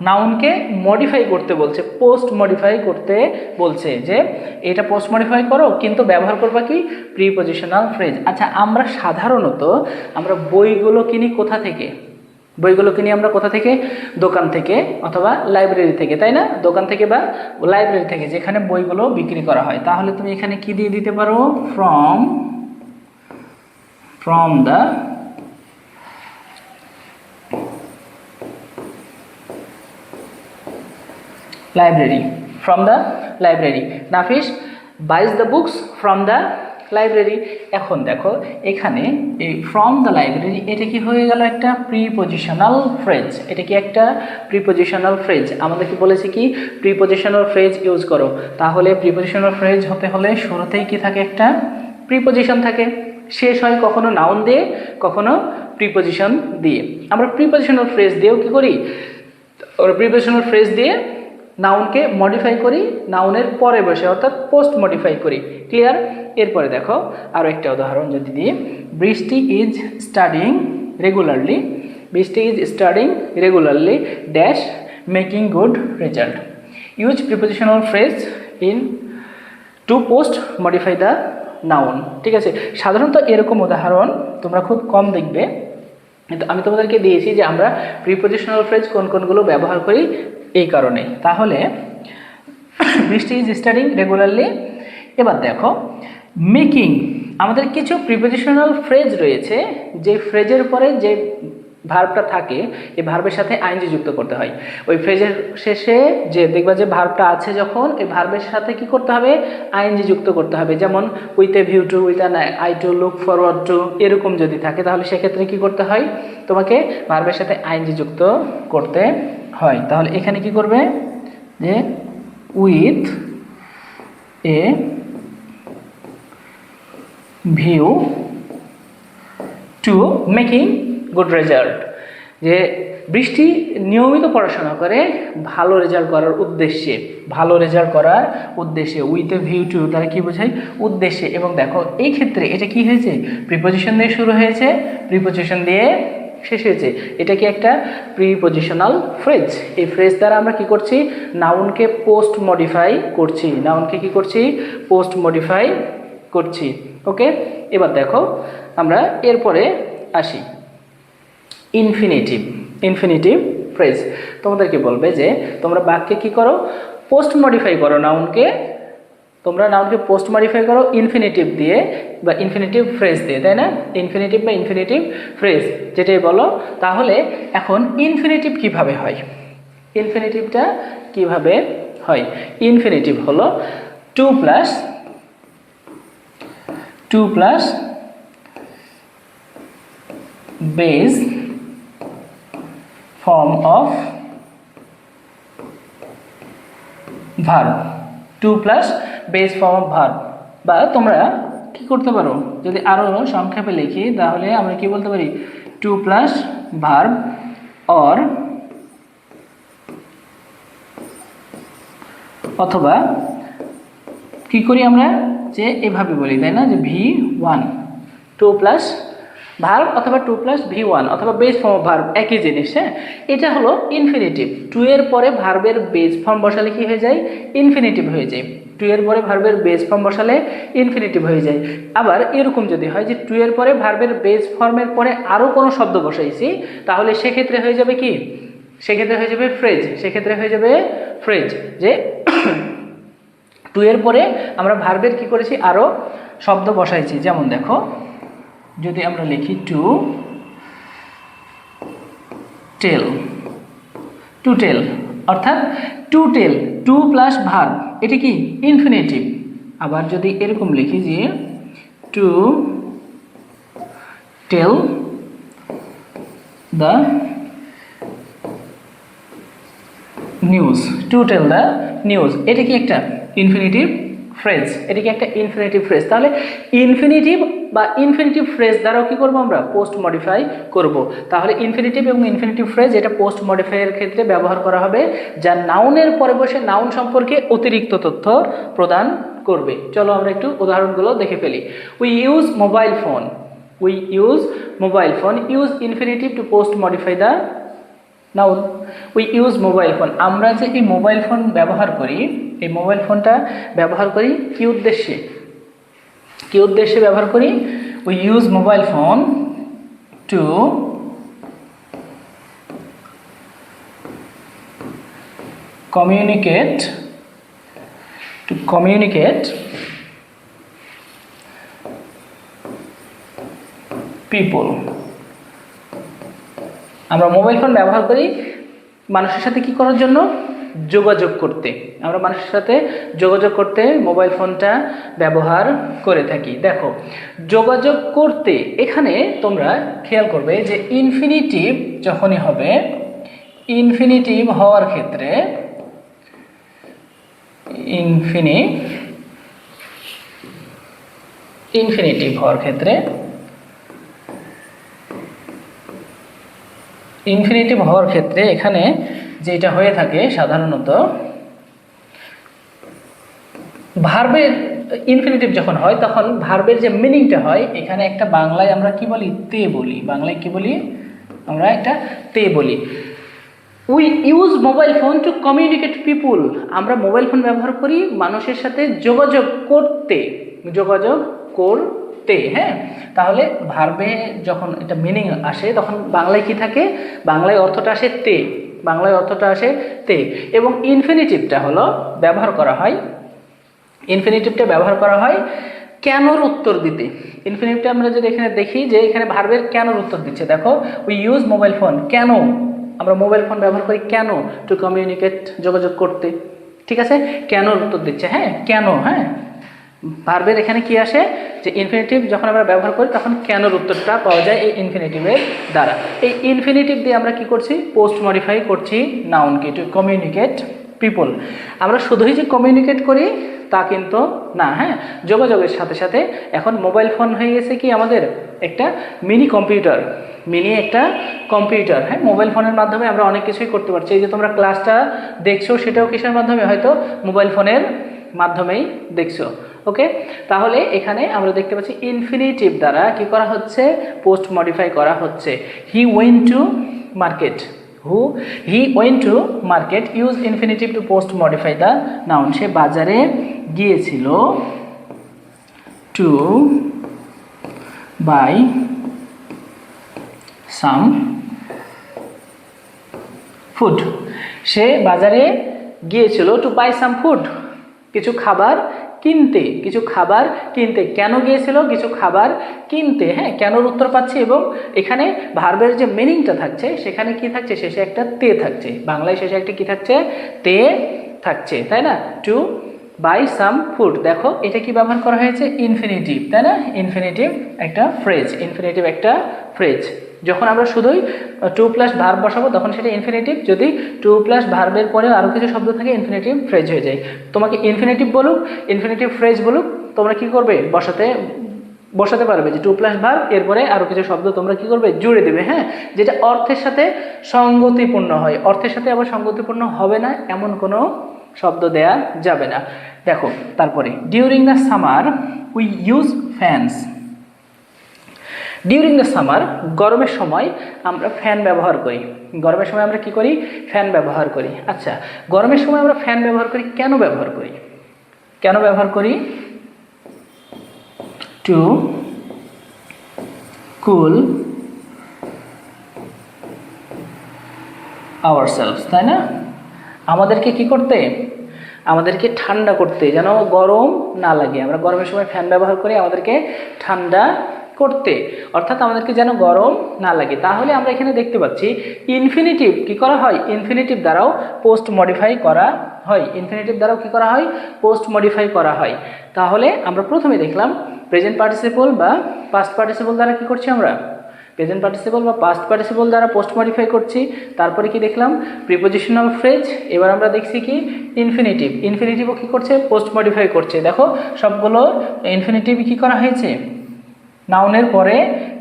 নাউনকে মডিফাই করতে বলছে, পোস্ট মডিফাই করতে বলছে, যে এটা পোস্ট মডিফাই করো, কিন্তু ব্যবহার করবা কি? Prepositional phrase. আচ্ছা, আমরা সাধারণত আমরা বইগুলো কিনি কোথা থেকে? বইগুলো কিনি আমরা কোথা থেকে? দোকান থেকে অথবা লাইব্রেরি থেকে, তাই না? দোকান থেকে বা লাইব্রেরি থেকে, যেখানে বইগুলো বিক্রি করা হয়। তাহলে তুমি এখানে কি দিয়ে দিতে পারো? From the library, from the library. Nafis বাইজ the books from the library. এখন দেখো, এখানে এই ফ্রম দ্য লাইব্রেরি, এটা কি হয়ে গেল? একটা প্রিপোজিশনাল ফ্রেজ। এটা কি একটা প্রিপোজিশনাল ফ্রেজ? আমাদেরকে বলেছে কি? প্রিপোজিশনাল ফ্রেজ ইউজ করো। তাহলে প্রিপোজিশনাল ফ্রেজ হতে হলে শুরুতেই কি থাকে? একটা প্রিপোজিশন থাকে। শেষ হয় কখনো নাউন দিয়ে, কখনো প্রিপোজিশন দিয়ে। আমরা প্রিপোজিশনাল ফ্রেজ দিয়েও কি করি? প্রিপোজিশনাল ফ্রেজ দিয়ে নাউনকে মডিফাই করি, নাউনের পরে বসে, অর্থাৎ পোস্ট মডিফাই করি। ক্লিয়ার? এরপরে দেখো আরও একটা উদাহরণ যদি দিই। Brishti is studying regularly, Brishti is studying regularly dash making good result. Use prepositional phrase in to post modify the noun. ঠিক আছে, সাধারণত এরকম উদাহরণ তোমরা খুব কম দেখবে, কিন্তু আমি তোমাদেরকে দিয়েছি যে আমরা প্রিপোজিশনাল ফ্রেজ কোন কোনগুলো ব্যবহার করি এই কারণে। তাহলে বৃষ্টি ইজ স্টাডিং রেগুলারলি। এবার দেখো, মেকিং, আমাদের কিছু প্রিপোজিশনাল ফ্রেজ রয়েছে, যে ফ্রেজের পরে যে ভার্বটা থাকে, এই ভার্বের সাথে আইএনজি যুক্ত করতে হয়। ওই ফ্রেজের শেষে যে দেখবা যে ভার্বটা আছে, যখন এই ভার্বের সাথে কি করতে হবে? আইএনজি যুক্ত করতে হবে। যেমন with a view to, with an eye to, look forward to, এরকম যদি থাকে, তাহলে সেক্ষেত্রে কি করতে হয়? তোমাকে ভার্বের সাথে আইএনজি যুক্ত করতে হয়। তাহলে এখানে কি করবে? যে with a view two making good result. যে বৃষ্টি নিয়মিত পড়াশোনা করে ভালো রেজাল্ট করার উদ্দেশ্যে, ভালো রেজাল্ট করার উদ্দেশ্যে, উইথ এ ভিউ টু তারা কি বোঝায়, উদ্দেশ্যে। এবং দেখো এই ক্ষেত্রে এটা কি হয়েছে, প্রিপোজিশন দিয়ে শুরু হয়েছে, প্রিপোজিশন দিয়ে শেষ হয়েছে। এটা কি একটা প্রিপোজিশনাল ফ্রেজ। এই ফ্রেজ দ্বারা আমরা কি করছি, নাউনকে পোস্ট মডিফাই করছি, নাউনকে কি করছি, পোস্ট মডিফাই করছি। ওকে, এবার দেখো আমরা এরপরে আসি ইনফিনিটিভ। ইনফিনিটিভ ফ্রেজ তোমাদেরকে বলবে যে তোমরা বাক্যে কি করো, পোস্ট মডিফাই করো নাউনকে, তোমরা নাউনকে পোস্ট মডিফাই করো ইনফিনিটিভ দিয়ে বা ইনফিনিটিভ ফ্রেজ দিয়ে, তাই না? ইনফিনিটিভ বা ইনফিনিটিভ ফ্রেজ যেটাই বলো। তাহলে এখন ইনফিনিটিভ কিভাবে হয়, ইনফিনিটিভটা কিভাবে হয়? ইনফিনিটিভ হলো to plus base form of verb, to plus base form of verb. বা তোমরা কি করতে পারো, যদি আরও সংক্ষেপে লিখি তাহলে আমরা কি বলতে পারি, টু প্লাস ভার্ব অর, অথবা কি করি আমরা, যে এভাবে বলি, তাই না, যে V1, টু প্লাস ভার্ব অথবা টু প্লাস V1 অথবা বেস ফর্ম অফ ভার্ব, একই জিনিস। হ্যাঁ, এটা হলো ইনফিনিটিভ। টু এর পরে ভার্বের বেস ফর্ম বসালে কি হয়ে যায়, ইনফিনিটিভ হয়ে যায়। টু এর পরে ভার্বের বেস ফর্ম বসালে ইনফিনিটিভ হয়ে যায়। আবার এরকম যদি হয় যে টু এর পরে ভার্বের বেস ফর্মের পরে আরও কোনো শব্দ বসাইছি, তাহলে সেক্ষেত্রে হয়ে যাবে কি, সেক্ষেত্রে হয়ে যাবে ফ্রেজ, সেক্ষেত্রে হয়ে যাবে ফ্রেজ। যে টু এর পরে আমরা ভার্বের কি করেছি, আরও শব্দ বসাইছি। যেমন দেখো, যদি আমরা লিখি টু টেল, টু টেল অর্থাৎ to tell, to plus verb, এটা কি ইনফিনিটিভ। আবার যদি এরকম লিখি যে to tell the news, to tell the news, এটা কি একটা ইনফিনিটিভ ফ্রেজ, এটা কি একটা ইনফিনিটিভ ফ্রেজ। তাহলে ইনফিনিটিভ বা ইনফিনিটিভ ফ্রেজ দ্বারাও কি করবো আমরা, পোস্ট মডিফাই করব। তাহলে ইনফিনিটিভ এবং ইনফিনিটিভ ফ্রেজ এটা পোস্ট মডিফাইয়ের ক্ষেত্রে ব্যবহার করা হবে, যা নাউনের পরে বসে নাউন সম্পর্কে অতিরিক্ত তথ্য প্রদান করবে। চলো আমরা একটু উদাহরণগুলো দেখে ফেলি। We use mobile phone, we use mobile phone, use infinitive to post modify the noun. We use mobile phone, আমরা যে এই মোবাইল ফোন ব্যবহার করি, এই মোবাইল ফোনটা ব্যবহার করি কি উদ্দেশ্যে, কি উদ্দেশ্যে ব্যবহার করি, we use mobile phone to communicate, to communicate people. আমরা মোবাইল ফোন ব্যবহার করি মানুষের সাথে কি করার জন্য, যোগাযোগ করতে। আমরা মানুষের সাথে যোগাযোগ করতে মোবাইল ফোনটা ব্যবহার করে থাকি। দেখো, যোগাযোগ করতে, এখানে তোমরা খেয়াল করবে যে ইনফিনিটিভ যখনই হবে, ইনফিনিটিভ হওয়ার ক্ষেত্রে, ইনফিনিটিভ হওয়ার ক্ষেত্রে, ইনফিনিটিভ হওয়ার ক্ষেত্রে এখানে যেটা হয়ে থাকে সাধারণত, ভার্বের ইনফিনিটিভ যখন হয় তখন ভার্বের যে মিনিংটা হয়, এখানে একটা বাংলায় আমরা কি বলি, তে বলি। বাংলায় কি বলি আমরা, একটা তে বলি। We use mobile phone to communicate people, আমরা মোবাইল ফোন ব্যবহার করি মানুষের সাথে যোগাযোগ করতে, যোগাযোগ করতে। হ্যাঁ, তাহলে ভার্বে যখন এটা মিনিং আসে তখন বাংলায় কি থাকে, বাংলায় অর্থটা আসে তে, বাংলায় অর্থটা আসে তে। এবং ইনফিনিটিভটা হলো ব্যবহার করা হয়, ইনফিনিটিভটা ব্যবহার করা হয় কেনর উত্তর দিতে। ইনফিনিটিভটা আমরা যদি এখানে দেখি যে এখানে ভার্বের কেনর উত্তর দিচ্ছে। দেখো, উই ইউজ মোবাইল ফোন, কেন আমরা মোবাইল ফোন ব্যবহার করি, কেন, টু কমিউনিকেট, যোগাযোগ করতে। ঠিক আছে, কেনর উত্তর দিচ্ছে। হ্যাঁ, কেন। হ্যাঁ, ভার্বের এখানে কি আসে, যে ইনফিনিটিভ যখন আমরা ব্যবহার করি তখন কেনর উত্তরটা পাওয়া যায় এই ইনফিনিটিভের দ্বারা। এই ইনফিনিটিভ দিয়ে আমরা কি করছি, পোস্ট মডিফাই করছি নাউনকে, টু কমিউনিকেট পিপল। আমরা শুধুই যে কমিউনিকেট করি তা কিন্তু না। হ্যাঁ, যোগাযোগের সাথে সাথে এখন মোবাইল ফোন হয়ে গেছে কি আমাদের একটা মিনি কম্পিউটার, মিনি একটা কম্পিউটার। হ্যাঁ, মোবাইল ফোনের মাধ্যমে আমরা অনেক কিছুই করতে পারছি। এই যে তোমরা ক্লাসটা দেখছো সেটাও কিসের মাধ্যমে? হয়তো মোবাইল ফোনের মাধ্যমেই দেখছো। ওকে, তাহলে এখানে আমরা দেখতে পাচ্ছি ইনফিনিটিভ দ্বারা কি করা হচ্ছে? পোস্ট মডিফাই করা হচ্ছে। He went to market, he went to market use infinitive to post modify the noun. সে বাজারে গিয়েছিল টু বাই সাম ফুড। সে বাজারে গিয়েছিল টু বাই সাম ফুড, কিছু খাবার কিনতে, কিছু খাবার কিনতে। কেন গিয়েছিল? কিছু খাবার কিনতে। হ্যাঁ, কেনর উত্তর পাচ্ছি এবং এখানে ভার্বের যে মিনিংটা থাকছে সেখানে কি থাকছে? শেষে একটা তে থাকছে, বাংলায় শেষে একটা কি থাকছে? তে থাকছে, তাই না? To buy some food. দেখো এটা কি ব্যবহার করা হয়েছে? ইনফিনিটিভ, তাই না? ইনফিনিটিভ একটা ফ্রেজ, ইনফিনিটিভ একটা ফ্রেজ। যখন আমরা শুধুই টু প্লাস ভার্ব বসাবো তখন সেটা ইনফিনিটিভ, যদি টু প্লাস ভার্বের পরেও আরও কিছু শব্দ থাকে ইনফিনিটিভ ফ্রেজ হয়ে যায়। তোমাকে ইনফিনিটিভ বলুক, ইনফিনিটিভ ফ্রেজ বলুক, তোমরা কি করবে? বসাতে পারবে যে টু প্লাস ভার্ব, এরপরে আরও কিছু শব্দ তোমরা কি করবে? জুড়ে দেবে। হ্যাঁ, যেটা অর্থের সাথে সঙ্গতিপূর্ণ হয়। অর্থের সাথে আবার সঙ্গতিপূর্ণ হবে না এমন কোনো শব্দ দেয়া যাবে না। দেখো তারপরে during the summer we use fans. During the summer, গরমের সময় আমরা ফ্যান ব্যবহার করি। গরমের সময় আমরা কি করি? ফ্যান ব্যবহার করি। আচ্ছা, গরমের সময় আমরা ফ্যান ব্যবহার করি, কেন ব্যবহার করি? কেন ব্যবহার করি? টু কুল আওয়ারসেলভস, তাই না? আমাদেরকে কি করতে? আমাদেরকে ঠান্ডা করতে, যেন গরম না লাগে। আমরা গরমের সময় ফ্যান ব্যবহার করি আমাদেরকে ঠান্ডা করতে, অর্থাৎ আমাদেরকে যেন গরম না লাগে। তাহলে আমরা এখানে দেখতে পাচ্ছি ইনফিনিটিভ কি করা হয়? ইনফিনিটিভ দ্বারাও পোস্ট মডিফাই করা হয়। ইনফিনিটিভ দ্বারাও কি করা হয়? পোস্ট মডিফাই করা হয়। তাহলে আমরা প্রথমে দেখলাম প্রেজেন্ট পার্টিসিপল বা পাস্ট পার্টিসিপল দ্বারা কি করছি? আমরা প্রেজেন্ট পার্টিসিপল বা পাস্ট পার্টিসিপল দ্বারা পোস্ট মডিফাই করছি। তারপরে কি দেখলাম? Prepositional phrase. এবার আমরা দেখছি কি? ইনফিনিটিভ। ইনফিনিটিভও কি করছে? পোস্ট মডিফাই করছে। দেখো সবগুলো ইনফিনিটিভ কি করা হয়েছে? নাউনের পরে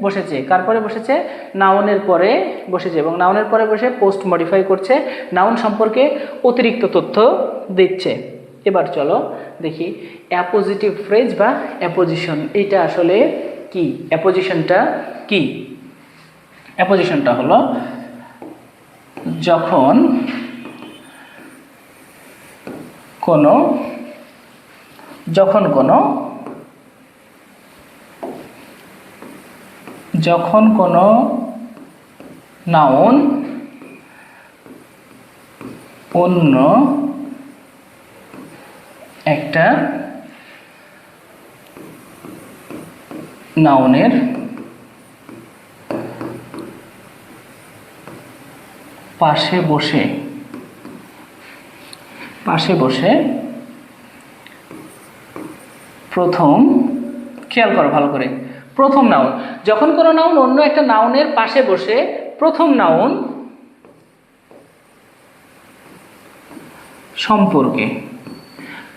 বসেছে। কার পরে বসেছে? নাউনের পরে বসেছে এবং নাউনের পরে বসে পোস্ট মডিফাই করছে, নাউন সম্পর্কে অতিরিক্ত তথ্য দিচ্ছে। এবার চলো দেখি অ্যাপোজিটিভ ফ্রেজ বা অ্যাপোজিশন, এটা আসলে কি? অ্যাপোজিশনটা কি? অ্যাপোজিশনটা হলো যখন কোনো নাউন অন্য একটা নাউনের পাশে বসে প্রথম, খেয়াল করো ভালো করে, প্রথম নাউন, যখন কোনো নাউন অন্য একটা নাউনের পাশে বসে প্রথম নাউন সম্পর্কে,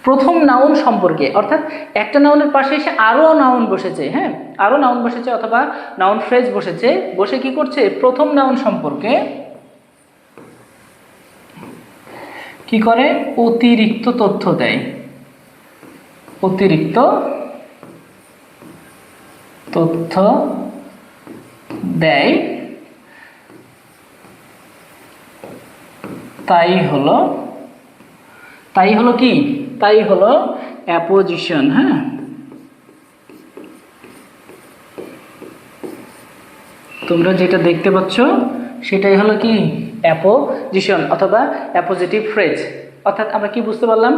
প্রথম নাউন সম্পর্কে, অর্থাৎ একটা নাউনের পাশে এসে আরও নাউন বসেছে। হ্যাঁ, আরও নাউন বসেছে অথবা নাউন ফ্রেজ বসেছে, বসে কি করছে? প্রথম নাউন সম্পর্কে কি করে? অতিরিক্ত তথ্য দেয়। অতিরিক্ত তথ্য দেয়, তাই হলো কি? তাই হলো অ্যাপোজিশন। হ্যাঁ, তোমরা যেটা দেখতে পাচ্ছ সেটাই হলো কি? অ্যাপোজিশন অথবা অ্যাপোজিটিভ ফ্রেজ। অর্থাৎ আমরা কি বুঝতে পারলাম?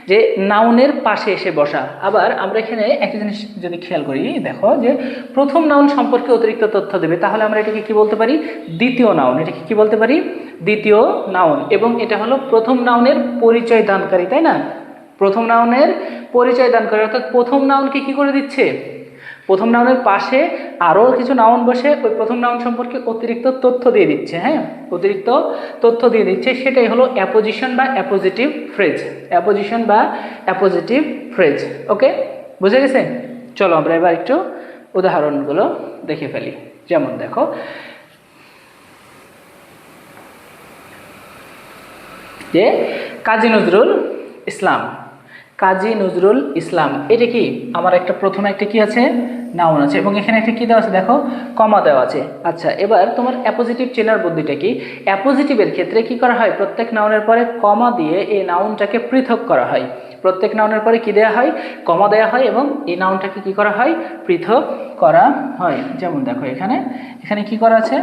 যে নাউনের পাশে এসে বসা। আবার আমরা এখানে একটা জিনিস যদি খেয়াল করি, দেখো যে প্রথম নাউন সম্পর্কে অতিরিক্ত তথ্য দেবে, তাহলে আমরা এটাকে কি বলতে পারি? দ্বিতীয় নাউন। এটাকে কি বলতে পারি? দ্বিতীয় নাউন। এবং এটা হলো প্রথম নাউনের পরিচয় দানকারী, তাই না? প্রথম নাউনের পরিচয় দানকারী, অর্থাৎ প্রথম নাউনকে কি করে দিচ্ছে? প্রথম নাউনের পাশে আরও কিছু নাউন বসে ওই প্রথম নাউন সম্পর্কে অতিরিক্ত তথ্য দিয়ে দিচ্ছে। হ্যাঁ, অতিরিক্ত তথ্য দিয়ে দিচ্ছে, সেটাই হলো অ্যাপোজিশন বা অ্যাপোজিটিভ ফ্রেজ। অ্যাপোজিশন বা অ্যাপোজিটিভ ফ্রেজ। ওকে, বুঝে গেছে? চলো আমরা এবার একটু উদাহরণগুলো দেখে ফেলি। যেমন দেখো, যে কাজী নজরুল ইসলাম, কাজী নজরুল ইসলাম, এটা কি আমার একটা প্রথমে একটা কি আছে, নাউন আছে, এবং এখানে একটা কি দেওয়া আছে দেখো, কমা দেওয়া আছে। আচ্ছা, এবার তোমার অ্যাপোজিটিভ চেনার বুদ্ধিটা কি? অ্যাপোজিটিভের ক্ষেত্রে কি করা হয়, প্রত্যেক নাউনের পরে কমা দিয়ে এই নাউনটাকে পৃথক করা হয়। প্রত্যেক নাউনের পরে কি দেওয়া হয়, কমা দেওয়া হয়, এবং এই নাউনটাকে কি করা হয়, পৃথক করা হয়। যেমন দেখো এখানে এখানে কি করা আছে,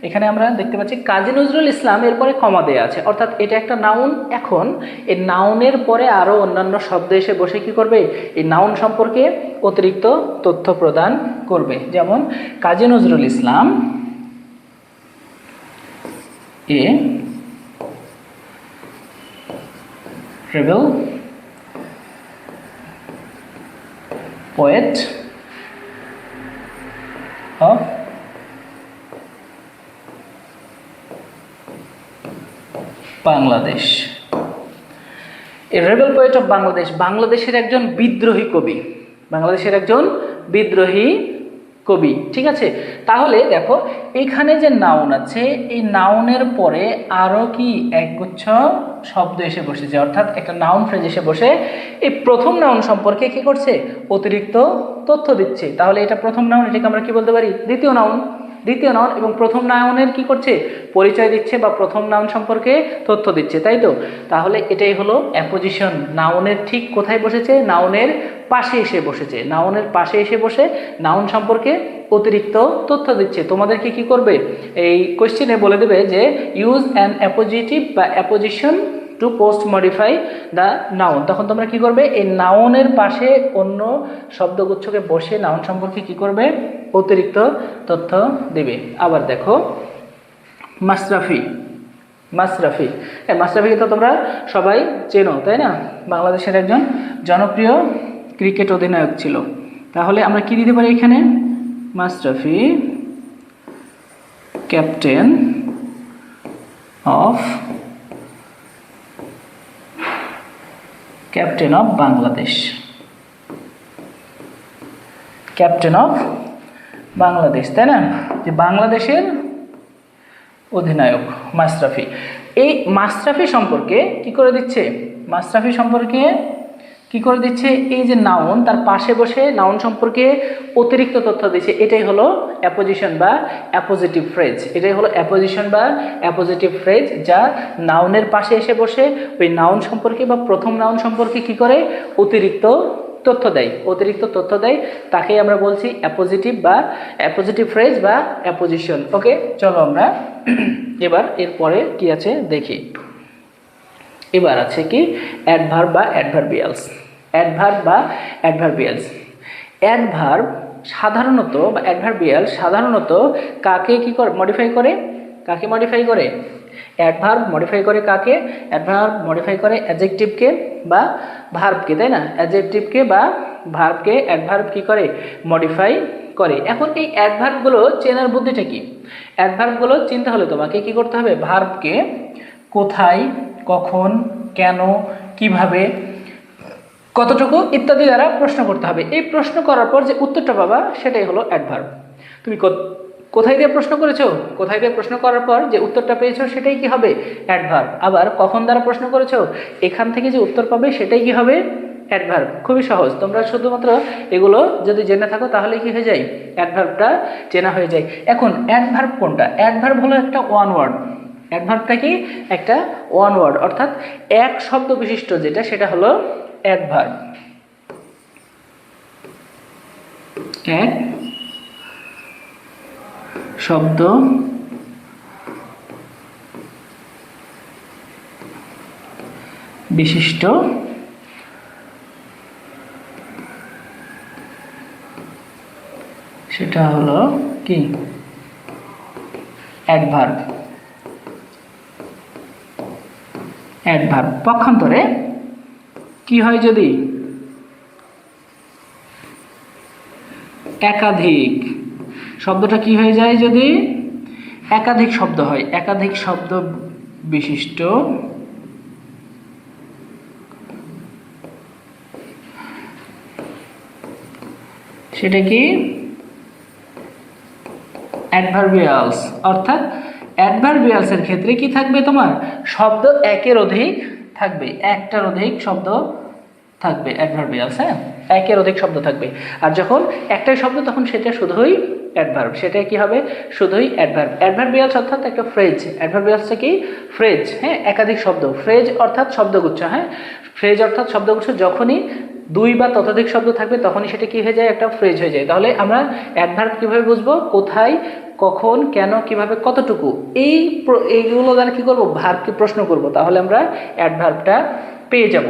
এখানে আমরা দেখতে পাচ্ছি কাজী নজরুল ইসলাম, এরপরে কমা দেওয়া আছে, অর্থাৎ এটা একটা নাউন। এখন এই নাউনের পরে আরও অন্যান্য শব্দ এসে বসে কি করবে, এই নাউন সম্পর্কে অতিরিক্ত তথ্য প্রদান করবে। যেমন কাজী নজরুল ইসলাম এ রেবেল poet of বাংলাদেশ। এই রেবেল পোয়েট অফ বাংলাদেশ, বাংলাদেশের একজন বিদ্রোহী কবি, বাংলাদেশের একজন বিদ্রোহী কবি। ঠিক আছে, তাহলে দেখো এখানে যে নাউন আছে, এই নাউনের পরে আরও কি একগুচ্ছ শব্দ এসে বসেছে, অর্থাৎ একটা নাউন ফ্রেজ এসে বসে এই প্রথম নাউন সম্পর্কে কি করছে, অতিরিক্ত তথ্য দিচ্ছে। তাহলে এটা প্রথম নাউন, এটাকে আমরা কি বলতে পারি, দ্বিতীয় নাউন। দ্বিতীয় নাউন এবং প্রথম নাউনের কি করছে, পরিচয় দিচ্ছে বা প্রথম নাউন সম্পর্কে তথ্য দিচ্ছে, তাই তো? তাহলে এটাই হলো অ্যাপোজিশন। নাউনের ঠিক কোথায় বসেছে, নাউনের পাশে এসে বসেছে, নাউনের পাশে এসে বসে নাউন সম্পর্কে অতিরিক্ত তথ্য দিচ্ছে। তোমাদেরকে কি করবে, এই কোশ্চেনে বলে দেবে যে ইউজ অ্যান অ্যাপোজিটিভ বা apposition to post modify the noun. তখন তোমরা কি করবে, এই নাউনের পাশে অন্য শব্দগুচ্ছকে বসে নাউন সম্পর্কে কি করবে, অতিরিক্ত তথ্য দেবে। আবার দেখো মাশরাফি, মাশরাফি, মাশরাফিকে তো তোমরা সবাই চেনো, তাই না? বাংলাদেশের একজন জনপ্রিয় ক্রিকেট অধিনায়ক ছিল। তাহলে আমরা কি দিতে পারি এখানে, Mashrafe captain of Bangladesh, captain of Bangladesh, তাই না? যে বাংলাদেশের অধিনায়ক মাশরাফি। এই মাশরাফি সম্পর্কে কি করে দিচ্ছে, মাশরাফি সম্পর্কে কি করে দিচ্ছে, এই যে নাউন তার পাশে বসে নাউন সম্পর্কে অতিরিক্ত তথ্য দিচ্ছে। এটাই হলো অ্যাপোজিশন বা অ্যাপোজিটিভ ফ্রেজ, এটাই হলো অ্যাপোজিশন বা অ্যাপোজিটিভ ফ্রেজ, যা নাউনের পাশে এসে বসে ওই নাউন সম্পর্কে বা প্রথম নাউন সম্পর্কে কি করে, অতিরিক্ত তথ্য দেয়, অতিরিক্ত তথ্য দেয়। তাকেই আমরা বলছি অ্যাপোজিটিভ বা অ্যাপোজিটিভ ফ্রেজ বা অ্যাপোজিশন। ওকে, চলো আমরা এবার এরপরে কি আছে দেখি। এবার আছে কি অ্যাডভার্ব বা অ্যাডভার্বিয়ালস। অ্যাডভার্ব বা অ্যাডভার্বিয়ালস, অ্যাডভার্ব সাধারণত বা অ্যাডভার্বিয়াল সাধারণত কাকে কি করে মডিফাই করে, কাকে মডিফাই করে, অ্যাডভার্ব মডিফাই করে কাকে, অ্যাডভার্ব মডিফাই করে অ্যাডজেক্টিভকে বা ভার্বকে, তাই না? অ্যাডজেক্টিভকে বা ভার্বকে অ্যাডভার্ব কি করে, মডিফাই করে। এখন এই অ্যাডভার্বগুলো চেনার বুদ্ধিটা কি, অ্যাডভার্বগুলো চিনতে হলে তোমাকে কি করতে হবে, ভার্বকে কোথায়, কখন, কেন, কিভাবে, কতটুকু ইত্যাদি দ্বারা প্রশ্ন করতে হবে। এই প্রশ্ন করার পর যে উত্তরটা পাবা সেটাই হলো অ্যাডভার্ব। তুমি কোথায় দিয়ে প্রশ্ন করেছো, কোথায় দিয়ে প্রশ্ন করার পর যে উত্তরটা পেয়েছো সেটাই কি হবে, অ্যাডভার্ব। আবার কখন দ্বারা প্রশ্ন করেছো, এখান থেকে যে উত্তর পাবে সেটাই কি হবে, অ্যাডভার্ব। খুবই সহজ, তোমরা শুধুমাত্র এগুলো যদি জেনে থাকো তাহলে কি হয়ে যায়, অ্যাডভার্বটা চেনা হয়ে যায়। এখন অ্যাডভার্ব কোনটা, অ্যাডভার্ব হলো একটা ওয়ান ওয়ার্ড। অ্যাডভার্বটা কি, একটা ওয়ান ওয়ার্ড, অর্থাৎ এক শব্দ বিশিষ্ট যেটা, সেটা হলো অ্যাডভার্ব। এক শব্দ বিশিষ্ট সেটা হলো কি, অ্যাডভার্ব। অ্যাডভার্ব পক্ষান্তরে কি হয়, যদি একাধিক, শব্দটা কি হয়ে যায়, যদি একাধিক শব্দ হয়, একাধিক শব্দ বিশিষ্ট সেটা কি অ্যাডভার্বিয়ালস, অর্থাৎ অ্যাডভার্বিয়ালসের ক্ষেত্রে কি থাকবে তোমার, শব্দ একের অধিক থাকবে, একটার অধিক শব্দ থাকবে অ্যাডভার্বিয়ালস। হ্যাঁ, একের অধিক শব্দ থাকবে। আর যখন একটাই শব্দ তখন সেটা শুধুই অ্যাডভার্ব, সেটা কি হবে, শুধুই অ্যাডভার্ব। অ্যাডভার্বিয়ালস অর্থাৎ একটা ফ্রেজ, অ্যাডভার্বিয়ালসটা কি ফ্রেজ, হ্যাঁ, একাধিক শব্দ। ফ্রেজ অর্থাৎ শব্দগুচ্ছ, হ্যাঁ, ফ্রেজ অর্থাৎ শব্দগুচ্ছ। যখনই দুই বা ততোধিক শব্দ থাকবে তখনই সেটা কি হয়ে যায়, একটা ফ্রেজ হয়ে যায়। তাহলে আমরা অ্যাডভার্ব কিভাবে বুঝবো, কোথায়, কখন, কেন, কিভাবে, কতটুকু, এইগুলো দ্বারা কি করব, ভার্বকে প্রশ্ন করব, তাহলে আমরা অ্যাডভার্বটা পেয়ে যাব।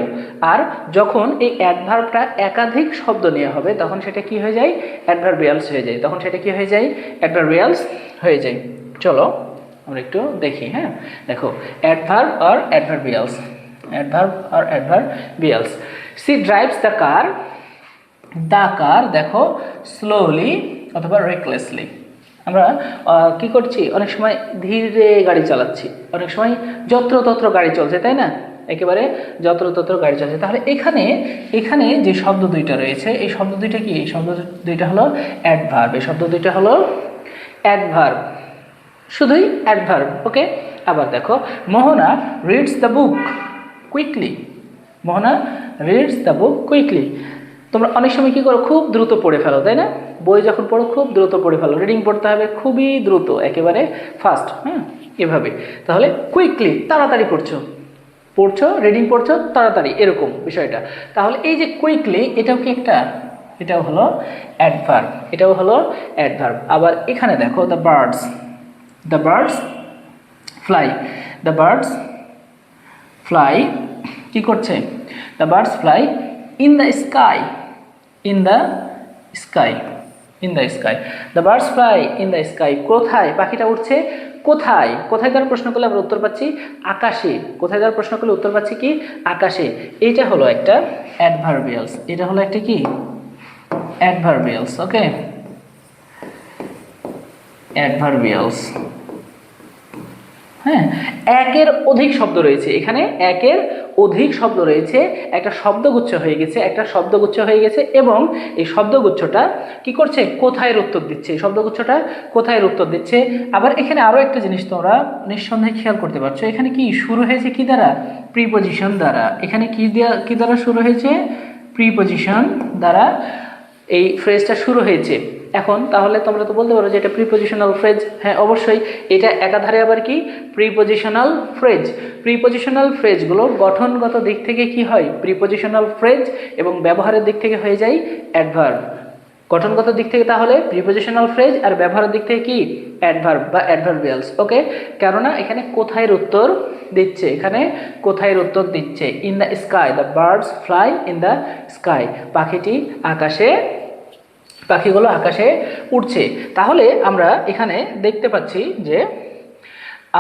আর যখন এই অ্যাডভার্বটা একাধিক শব্দ নিয়ে হবে তখন সেটা কি হয়ে যায়, অ্যাডভার্বিয়ালস হয়ে যায়, তখন সেটা কি হয়ে যায়, অ্যাডভার্বিয়ালস হয়ে যায়। চলো আমরা একটু দেখি। হ্যাঁ, দেখো, অ্যাডভার্ব আর অ্যাডভার্বিয়ালস, অ্যাডভার্ব আর adverbials. She drives the car, the car দেখো স্লোলি অথবা রেকলেসলি। আমরা কি করছি, অনেক সময় ধীরে গাড়ি চালাচ্ছি, অনেক সময় যত্রতত্র গাড়ি চলছে, তাই না, একেবারে যত্রতত্র গাড়ি চলছে। তাহলে এখানে এখানে যে শব্দ দুইটা রয়েছে, এই শব্দ দুইটা কি, এই শব্দ দুইটা হলো অ্যাডভার্ব, এই শব্দ দুইটা হলো অ্যাডভার্ব, শুধুই অ্যাডভার্ব। ওকে, আবার দেখো, Mohona reads the book quickly, Mohona reads the book quickly. তোমরা অনেক সময় কী করো, খুব দ্রুত পড়ে ফেলো, তাই না, বই যখন পড়ো খুব দ্রুত পড়ে ফেলো, রিডিং পড়তে হবে খুবই দ্রুত, একেবারে ফাস্ট, হ্যাঁ, এভাবে। তাহলে কুইকলি, তাড়াতাড়ি পড়ছো, রিডিং পড়ছো তাড়াতাড়ি, এরকম বিষয়টা। তাহলে এই যে কুইকলি, এটাও কি একটা, এটাও হলো অ্যাডভার্ব, এটাও হলো অ্যাডভার্ব। আবার এখানে দেখো, the birds fly, the birds fly কি করছে, the birds fly in the sky, in the sky, in the sky, the birds fly in the sky. কোথায় পাখিটা উঠছে, কোথায়, কোথায় দ্বারা প্রশ্ন করলে আমরা উত্তর পাচ্ছি আকাশে, কোথায় দ্বারা প্রশ্ন করলে উত্তর পাচ্ছি কি আকাশে। এটা হলো একটা অ্যাডভার্বিয়ালস, এটা হলো একটা কি অ্যাডভার্বিয়ালস। ওকে, অ্যাডভার্বিয়ালস। হ্যাঁ, একের অধিক শব্দ রয়েছে এখানে, একের অধিক শব্দ রয়েছে, একটা শব্দগুচ্ছ হয়ে গেছে, একটা শব্দগুচ্ছ হয়ে গেছে, এবং এই শব্দগুচ্ছটা কি করছে, কোথায় উত্তর দিচ্ছে, শব্দগুচ্ছটা কোথায় উত্তর দিচ্ছে। আবার এখানে আরও একটা জিনিস তোমরা নিঃসন্দেহে খেয়াল করতে পারছো, এখানে কি শুরু হয়েছে কি দ্বারা, প্রিপজিশন দ্বারা। এখানে কি দ্বারা শুরু হয়েছে, প্রিপজিশন দ্বারা এই ফ্রেজটা শুরু হয়েছে। এখন তাহলে তোমরা তো বলতে পারো যে এটা প্রিপজিশনাল ফ্রেজ। হ্যাঁ, অবশ্যই এটা একাধারে আবার কি প্রিপজিশনাল ফ্রেজ। প্রিপজিশনাল ফ্রেজগুলো গঠনগত দিক থেকে কি হয়, প্রিপজিশনাল ফ্রেজ, এবং ব্যবহারের দিক থেকে হয়ে যায় অ্যাডভার্ব। গঠনগত দিক থেকে তাহলে প্রিপজিশনাল ফ্রেজ, আর ব্যবহারের দিক থেকে কি অ্যাডভার্ব বা অ্যাডভার্বিয়ালস। ওকে, কেননা এখানে কোথায় উত্তর দিচ্ছে, এখানে কোথায় উত্তর দিচ্ছে, in the sky, the birds fly in the sky, পাখিটি আকাশে, পাখিগুলো আকাশে উঠছে। তাহলে আমরা এখানে দেখতে পাচ্ছি যে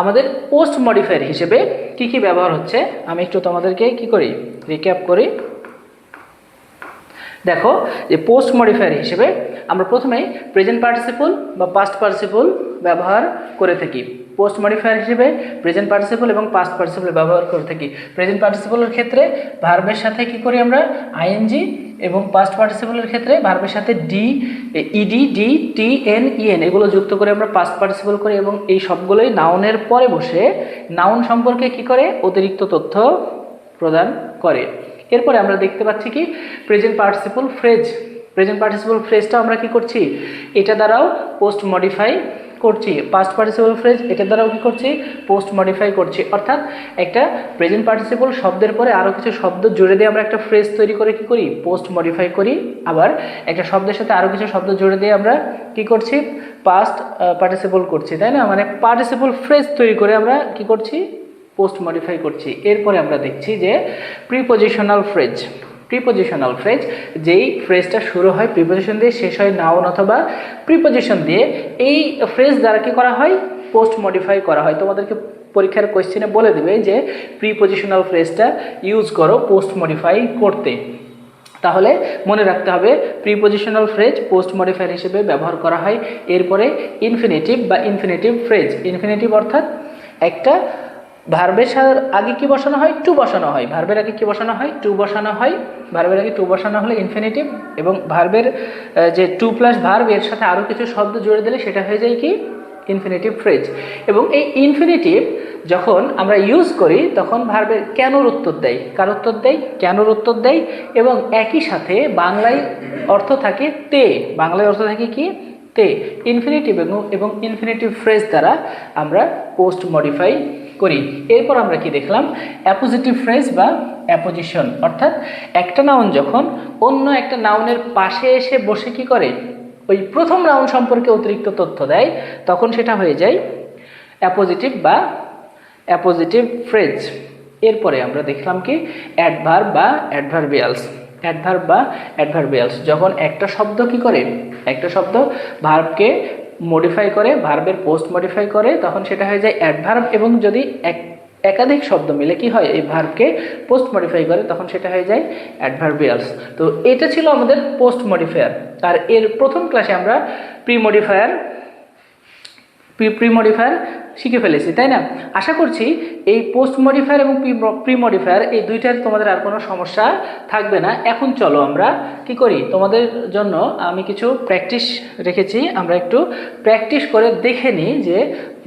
আমাদের পোস্ট মডিফায়ার হিসেবে কি কি ব্যবহার হচ্ছে, আমি একটু তোমাদেরকে কি করি, রিক্যাপ করি। দেখো, যে পোস্ট মডিফায়ার হিসেবে আমরা প্রথমে প্রেজেন্ট পার্টিসিপল বা পাস্ট পার্টিসিপল ব্যবহার করে থাকি। পোস্ট মডিফায়ার হিসেবে প্রেজেন্ট পার্টিসিপল এবং পাস্ট পার্টিসিপল ব্যবহার করে থাকি। প্রেজেন্ট পার্টিসিপলের ক্ষেত্রে ভার্বের সাথে কি করি আমরা, আইএনজি, এবং পাস্ট পার্টিসিপলের ক্ষেত্রে ভার্বের সাথে ইডি, ডি, টি, এন, ইএন এগুলো যুক্ত করে আমরা পাস্ট পার্টিসিপল করি, এবং এই সবগুলোই নাউনের পরে বসে নাউন সম্পর্কে কি করে, অতিরিক্ত তথ্য প্রদান করে। এরপরে আমরা দেখতে পাচ্ছি কি present participle phrase. Present participle ফ্রেজটা আমরা কি করছি, এটা দ্বারাও পোস্ট মডিফাই করছি। পাস্ট পার্টিসিপল ফ্রেজ এটা দ্বারাও কি করছি, পোস্ট মডিফাই করছি। অর্থাৎ একটা প্রেজেন্ট পার্টিসিপল শব্দের পরে আরও কিছু শব্দ জুড়ে দিয়ে আমরা একটা ফ্রেজ তৈরি করে কি করি, পোস্ট মডিফাই করি। আবার একটা শব্দের সাথে আরও কিছু শব্দ জুড়ে দিয়ে আমরা কি করছি, পাস্ট পার্টিসিপল করছি, তাই না, মানে পার্টিসিপল ফ্রেজ তৈরি করে আমরা কি করছি, পোস্ট মডিফাই করছি। এরপরে আমরা দেখছি যে প্রিপজিশনাল ফ্রেজ। প্রিপজিশনাল ফ্রেজ, যেই ফ্রেজটা শুরু হয় প্রিপজিশন দিয়ে, শেষ হয় নাউন অথবা প্রিপজিশন দিয়ে, এই ফ্রেজ দ্বারা কি করা হয়, পোস্ট মডিফাই করা হয়। তোমাদেরকে পরীক্ষার কোয়েশ্চেনে বলে দেবে যে প্রিপজিশনাল ফ্রেজটা ইউজ করো পোস্ট মডিফাই করতে। তাহলে মনে রাখতে হবে প্রিপজিশনাল ফ্রেজ পোস্ট মডিফায়ার হিসেবে ব্যবহার করা হয়। এরপরে ইনফিনিটিভ বা ইনফিনিটিভ ফ্রেজ। ইনফিনিটিভ অর্থাৎ একটা ভার্বের আগে কি বসানো হয়, টু বসানো হয়। ভার্বের আগে কি বসানো হয়, টু বসানো হয়। ভার্বের আগে টু বসানো হলে ইনফিনিটিভ, এবং ভার্বের যে টু প্লাস ভার্ব এর সাথে আরও কিছু শব্দ জুড়ে দিলে সেটা হয়ে যায় কি ইনফিনিটিভ ফ্রেজ। এবং এই ইনফিনিটিভ যখন আমরা ইউজ করি তখন ভার্বের কেনর উত্তর দেয়, কার উত্তর দেয়, কেনর উত্তর দেয়। এবং একই সাথে বাংলায় অর্থ থাকে তে, বাংলায় অর্থ থাকে কি, তে। ইনফিনিটিভ এবং ইনফিনিটিভ ফ্রেজ দ্বারা আমরা পোস্ট মডিফাই করি। এরপর আমরা কি দেখলাম, অ্যাপোজিটিভ ফ্রেজ বা অ্যাপোজিশন, অর্থাৎ একটা নাউন যখন অন্য একটা নাউনের পাশে এসে বসে কি করে, ওই প্রথম নাউন সম্পর্কে অতিরিক্ত তথ্য দেয়, তখন সেটা হয়ে যায় অ্যাপোজিটিভ বা অ্যাপোজিটিভ ফ্রেজ। এরপরে আমরা দেখলাম কি, অ্যাডভার্ব বা অ্যাডভার্বিয়ালস। অ্যাডভার্ব বা অ্যাডভার্বিয়ালস যখন একটা শব্দ কি করে, একটা শব্দ ভার্বকে মডিফাই করে, ভার্বের পোস্ট মডিফাই করে, তখন সেটা হয়ে যায় অ্যাডভার্ব। এবং যদি একাধিক শব্দ মিলে কি হয়, এই ভার্বকে পোস্ট মডিফাই করে, তখন সেটা হয়ে যায় অ্যাডভার্বিয়ালস। তো এটা ছিল আমাদের পোস্ট মডিফায়ার। আর এর প্রথম ক্লাসে আমরা প্রি মডিফায়ার শিখে ফেলেছি, তাই না? আশা করছি এই পোস্ট মডিফায়ার এবং প্রি মডিফায়ার এই দুইটার তোমাদের আর কোনো সমস্যা থাকবে না। এখন চলো আমরা কি করি, তোমাদের জন্য আমি কিছু প্র্যাকটিস রেখেছি, আমরা একটু প্র্যাকটিস করে দেখে নিই যে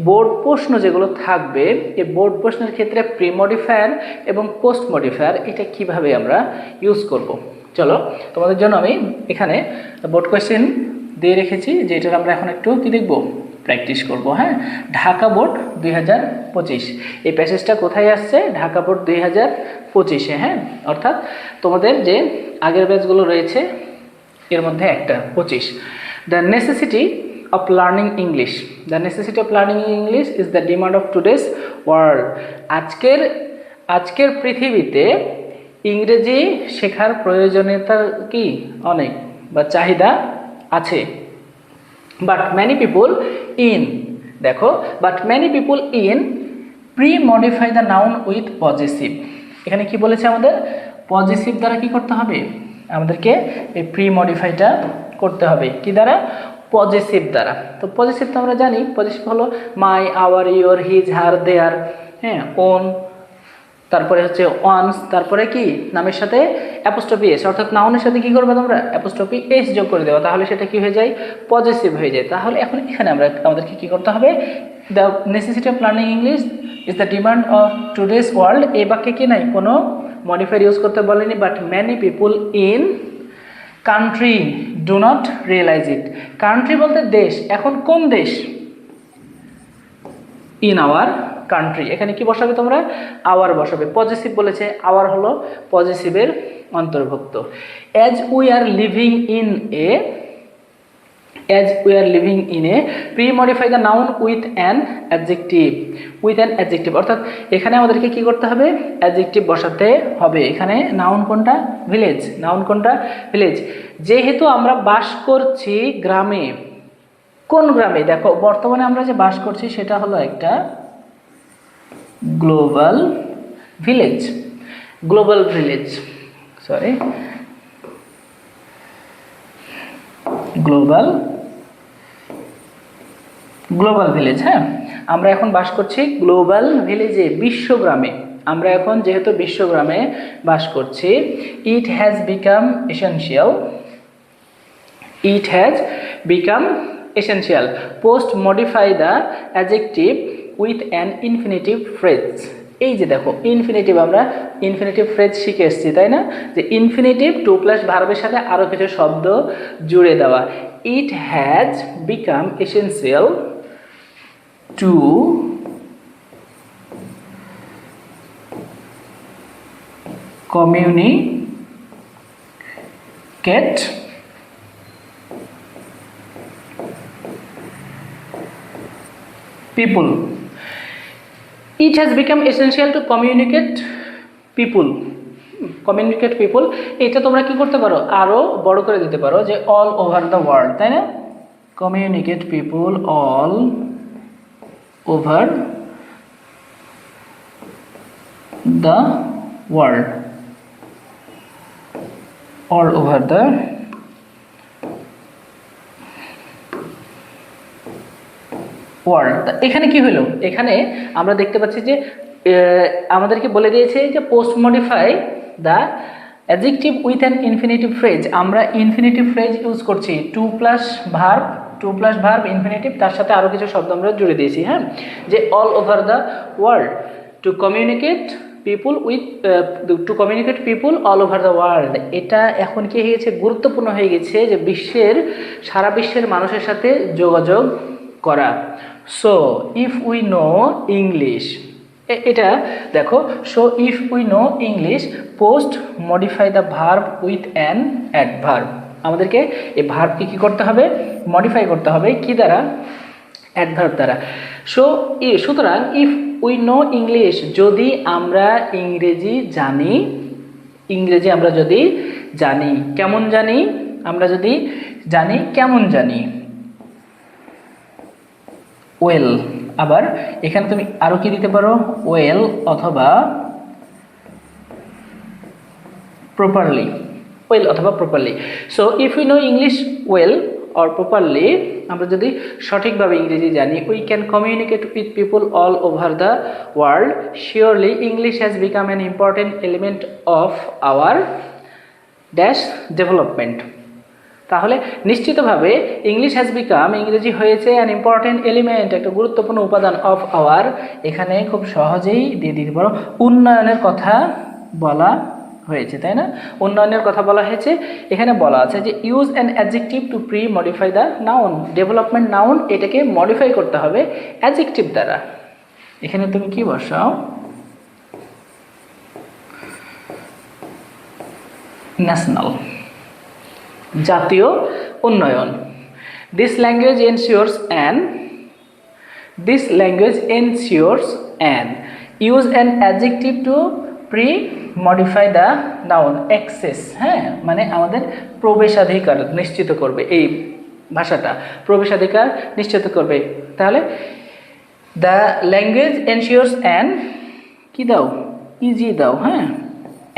বোর্ড প্রশ্ন যেগুলো থাকবে, এই বোর্ড প্রশ্নের ক্ষেত্রে প্রি মডিফায়ার এবং পোস্ট মডিফায়ার এটা কিভাবে আমরা ইউজ করব। চলো তোমাদের জন্য আমি এখানে বোর্ড কোয়েশ্চেন দিয়ে রেখেছি, যেটার আমরা এখন একটু কি দেখব, প্র্যাকটিস করব। হ্যাঁ, ঢাকা বোর্ড 2025, এই প্যাসেজটা কোথায় আসছে, ঢাকা বোর্ড 2025-এ। হ্যাঁ, অর্থাৎ তোমাদের যে আগের ব্যাচগুলো রয়েছে এর মধ্যে একটা 25। The necessity of learning English, the necessity of learning English is the demand of today's world. আজকের পৃথিবীতে ইংরেজি শেখার প্রয়োজনীয়তা কি, অনেক বা চাহিদা আছে। বাট ম্যানি পিপুল ইন, দেখো, but many people in pre modify the noun with positive. এখানে কি বলেছে, আমাদের পজিটিভ দ্বারা কি করতে হবে, আমাদেরকে এই প্রি মডিফাইটা করতে হবে কি দ্বারা, পজিটিভ দ্বারা। তো পজিটিভ তো আমরা জানি, পজিটিভ হলো মাই, আওয়ার, ইয়োর, হিজ, হার, দেয়ার, হ্যাঁ, ওন, তারপরে হচ্ছে ওয়ান্স, তারপরে কি নামের সাথে অ্যাপোস্ট্রফি এস, অর্থাৎ নাউনের সাথে কি করবে তোমরা, অ্যাপোস্ট্রফি এস যোগ করে দেওয়া, তাহলে সেটা কি হয়ে যায়, পজিটিভ হয়ে যায়। তাহলে এখন এখানে আমাদেরকে কি করতে হবে, the necessity of learning English is the demand of today's world. এই বাক্যে কি নাই, কোনো মডিফায়ার ইউজ করতে বলেনি, but many people in country do not realize it. Country বলতে দেশ, এখন কোন দেশ, ইন আওয়ার কান্ট্রি। এখানে কি বসাবে তোমরা, আওয়ার বসাবে। পজিটিভ বলেছে, আওয়ার হলো পজিটিভের অন্তর্ভুক্ত। As we are living in a, as we are living in a, pre-modify the noun with an adjective, with an adjective, অর্থাৎ এখানে আমাদেরকে কি করতে হবে, adjective বসাতে হবে। এখানে নাউন কোনটা, ভিলেজ, নাউন কোনটা, ভিলেজ। যেহেতু আমরা বাস করছি গ্রামে, কোন গ্রামে, দেখো বর্তমানে আমরা যে বাস করছি সেটা হলো একটা global village, global village, sorry, global village. হ্যাঁ, আমরা এখন বাস করছি গ্লোবাল ভিলেজে, বিশ্বগ্রামে। আমরা এখন যেহেতু বিশ্বগ্রামে বাস করছি, it has become essential, it has become essential, post modify the adjective with an infinitive phrase. এই যে দেখো ইনফিনিটিভ, আমরা ইনফিনিটিভ ফ্রেজ শিখে এসেছি, তাই না, যে ইনফিনিটিভ টু প্লাস ভার্বের সাথে আরও কিছু শব্দ জুড়ে দেওয়া। It has become essential to communicate people. It has become essential to communicate people. Communicate people, এটা তোমরা কি করতে পারো, আরও বড় করে দিতে পারো, যে অল ওভার দ্য ওয়ার্ল্ড, তাই না, communicate people all over the world, all over the world. এখানে কি হলো, এখানে আমরা দেখতে পাচ্ছি যে আমাদেরকে বলে দিয়েছে যে post modify the adjective with an infinitive phrase. আমরা ইনফিনিটিভ ফ্রেজ ইউজ করছি, to plus verb to plus verb infinitive, তার সাথে আরও কিছু শব্দ আমরা জুড়ে দিয়েছি। হ্যাঁ, যে all over the world, two communicate people with, two communicate people all over the world. এটা এখন কি হয়ে গেছে, গুরুত্বপূর্ণ হয়ে গেছে, যে সারা বিশ্বের মানুষের সাথে যোগাযোগ করা। So if we know English, এটা দেখো, so if we know English post modify the verb with an adverb. আমাদেরকে এই ভার্বকে কী করতে হবে, মডিফাই করতে হবে, কি দ্বারা, অ্যাডভার্ব দ্বারা। সুতরাং ইফ উই নো ইংলিশ, যদি আমরা ইংরেজি জানি, ইংরেজি আমরা যদি জানি, কেমন জানি, আমরা যদি জানি কেমন জানি, ওয়েল। আবার এখানে তুমি আরও কি দিতে পারো, ওয়েল অথবা প্রপারলি, ওয়েল অথবা properly. So if we know English well or properly, আমরা যদি সঠিকভাবে ইংরেজি জানি, we can communicate with people all over the world. Surely English has become an important element of our dash development. তাহলে নিশ্চিতভাবে English has become, ইংরেজি হয়েছে an important element, একটা গুরুত্বপূর্ণ উপাদান, অফ আওয়ার, এখানে খুব সহজেই দিয়ে দিতে পারো, উন্নয়নের কথা বলা হয়েছে, তাই না? উন্নয়নের কথা বলা হয়েছে। এখানে বলা আছে যে use an adjective to pre modify the noun, development noun, এটাকে মডিফাই করতে হবে অ্যাডজেক্টিভ দ্বারা। এখানে তুমি কি বসাও, ন্যাশনাল, জাতীয় উন্নয়ন। This language ensures an use an adjective to pre modify the noun access. হ্যাঁ, মানে আমাদের প্রবেশাধিকার নিশ্চিত করবে, এই ভাষাটা প্রবেশাধিকার নিশ্চিত করবে। তাহলে দ্য ল্যাঙ্গুয়েজ এনশিওরস অ্যান, কি দাও, ইজি দাও। হ্যাঁ,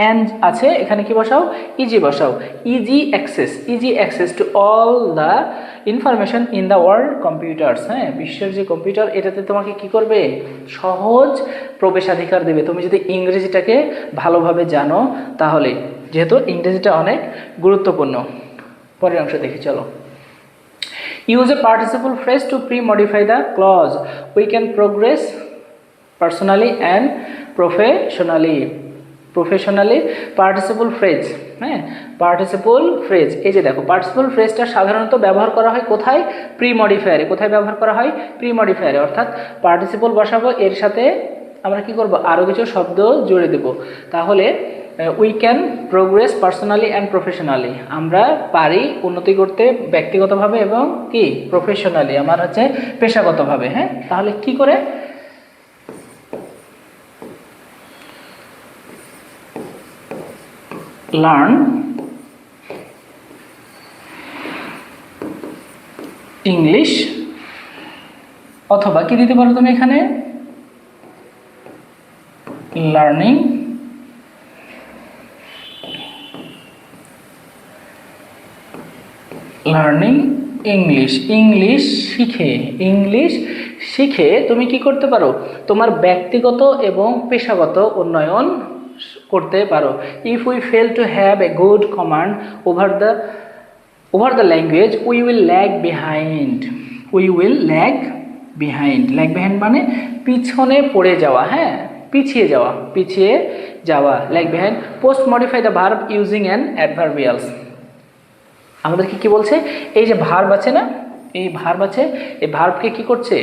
অ্যান্ড আছে, এখানে কি বসাও, ইজি বসাও, easy access to all the information in the world computers. হ্যাঁ, বিশ্বের যে কম্পিউটার, এটাতে তোমাকে কি করবে, সহজ প্রবেশাধিকার দেবে, তুমি যদি ইংরেজিটাকে ভালোভাবে জানো তাহলে, যেহেতু ইংরেজিটা অনেক গুরুত্বপূর্ণ। পরের অংশ দেখি, চলো। Use a participle phrase to pre modify the clause, we can progress personally and professionally. Participle phrase, হ্যাঁ, পার্টিসিপল ফ্রেজ, এই যে দেখো, পার্টিসিপল ফ্রেজটা সাধারণত ব্যবহার করা হয় কোথায়, প্রি মডিফায়ারে। কোথায় ব্যবহার করা হয়, প্রি মডিফায়ারে, অর্থাৎ পার্টিসিপল বসাবো, এর সাথে আমরা কি করব, আরও কিছু শব্দ জুড়ে দেব। তাহলে we can progress personally and professionally, আমরা পারি উন্নতি করতে ব্যক্তিগতভাবে এবং কি প্রফেশনালি, আমার হচ্ছে পেশাগতভাবে। হ্যাঁ, তাহলে কি করে, লার্ন ইংলিশ, অথবা কি দিতে পারো তুমি এখানে, লার্নিং ইংলিশ, ইংলিশ শিখে তুমি কি করতে পারো, তোমার ব্যক্তিগত এবং পেশাগত উন্নয়ন করতে পারো। If we fail to have a good command over the language, we will lag behind. Lag behind মানে পিছনে পড়ে যাওয়া, হ্যাঁ, পিছিয়ে যাওয়া, lag behind. Post modify the verb using an adverbials. আমাদেরকে কি বলছে, এই যে ভার্ব আছে না, এই ভার্বকে কি করছে,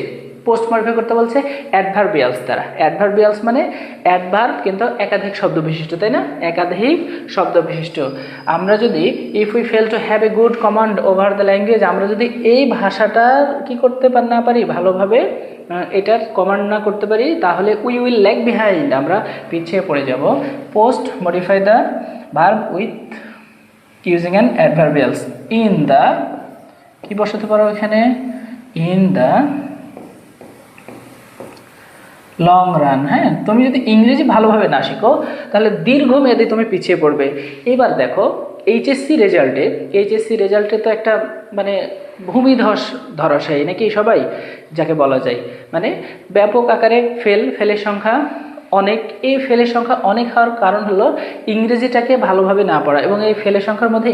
পোস্ট মডিফাই করতে বলছে অ্যাডভার্বিয়ালস দ্বারা। অ্যাডভার্বিয়ালস মানে অ্যাডভার্ব কিন্তু একাধিক শব্দ বিশিষ্ট, তাই না, একাধিক শব্দ বিশিষ্ট। আমরা যদি if we fail to have a good command over the language, আমরা যদি এই ভাষাটার কি করতে না পারি, ভালোভাবে এটার কমান্ড না করতে পারি, তাহলে উই উইল ল্যাগ বিহাইন্ড, আমরা পিছিয়ে পড়ে যাব। Post modify the verb with using an adverbials in the, কি বসাতে পারো এখানে, ইন দ্য লং রান। হ্যাঁ, তুমি যদি ইংরেজি ভালোভাবে না শিখো তাহলে দীর্ঘমেয়াদী তুমি পিছিয়ে পড়বে। এবার দেখো, এইচএসসি রেজাল্টে তো একটা মানে ধরাশায়ী নাকি সবাই যাকে বলা যায়, মানে ব্যাপক আকারে ফেলের সংখ্যা অনেক, এই ফেলের সংখ্যা অনেক হওয়ার কারণ হলো ইংরেজিটাকে ভালোভাবে না পড়া, এবং এই ফেলের সংখ্যার মধ্যে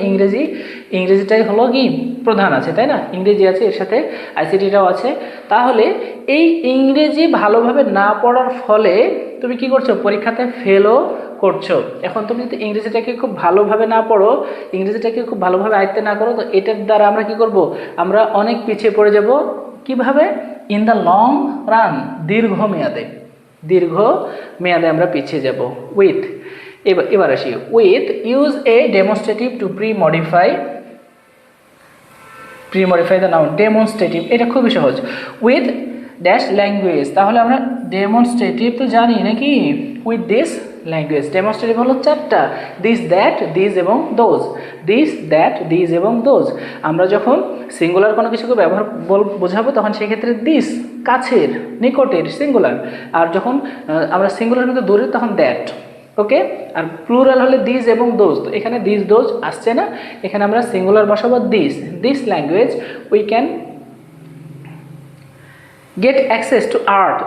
ইংরেজিটাই হলো কি প্রধান আছে, তাই না? ইংরেজি আছে, এর সাথে আইসিটিটাও আছে। তাহলে এই ইংরেজি ভালোভাবে না পড়ার ফলে তুমি কি করছো, পরীক্ষাতে ফেলও করছো। এখন তুমি যদি ইংরেজিটাকে খুব ভালোভাবে না পড়ো, ইংরেজিটাকে খুব ভালোভাবে আয়ত্ত না করো, তো এটার দ্বারা আমরা কি করব, আমরা অনেক পিছিয়ে পড়ে যাব। কিভাবে? ইন দ্য লং রান, দীর্ঘমেয়াদে আমরা পিছিয়ে যাব। উইথ, এবার আসি, with use a demonstrative to premodify the noun. Demonstrative, এটা খুবই সহজ। উইথ ড্যাশ ল্যাঙ্গুয়েজ, তাহলে আমরা ডেমনস্ট্রেটিভ তো জানি নাকি, উইথ দিস ল্যাঙ্গুয়েজ। ডেমনস্ট্রেটিভ হলো চারটা, দিস, দ্যাট, দিস এবং দোজ। দিস, দ্যাট, দিস এবং দোজ। আমরা যখন সিঙ্গুলার কোনো কিছুকে বোঝাবো তখন সেক্ষেত্রে দিস, কাছের, নিকটের, সিঙ্গুলার। আর যখন আমরা সিঙ্গুলার কিন্তু দূরের, তখন দ্যাট। ওকে, আর প্লুরাল হলে দিস এবং দোজ। তো এখানে দিস দোজ আসছে না, এখানে আমরা সিঙ্গুলার বসাবো this language we can get access to art,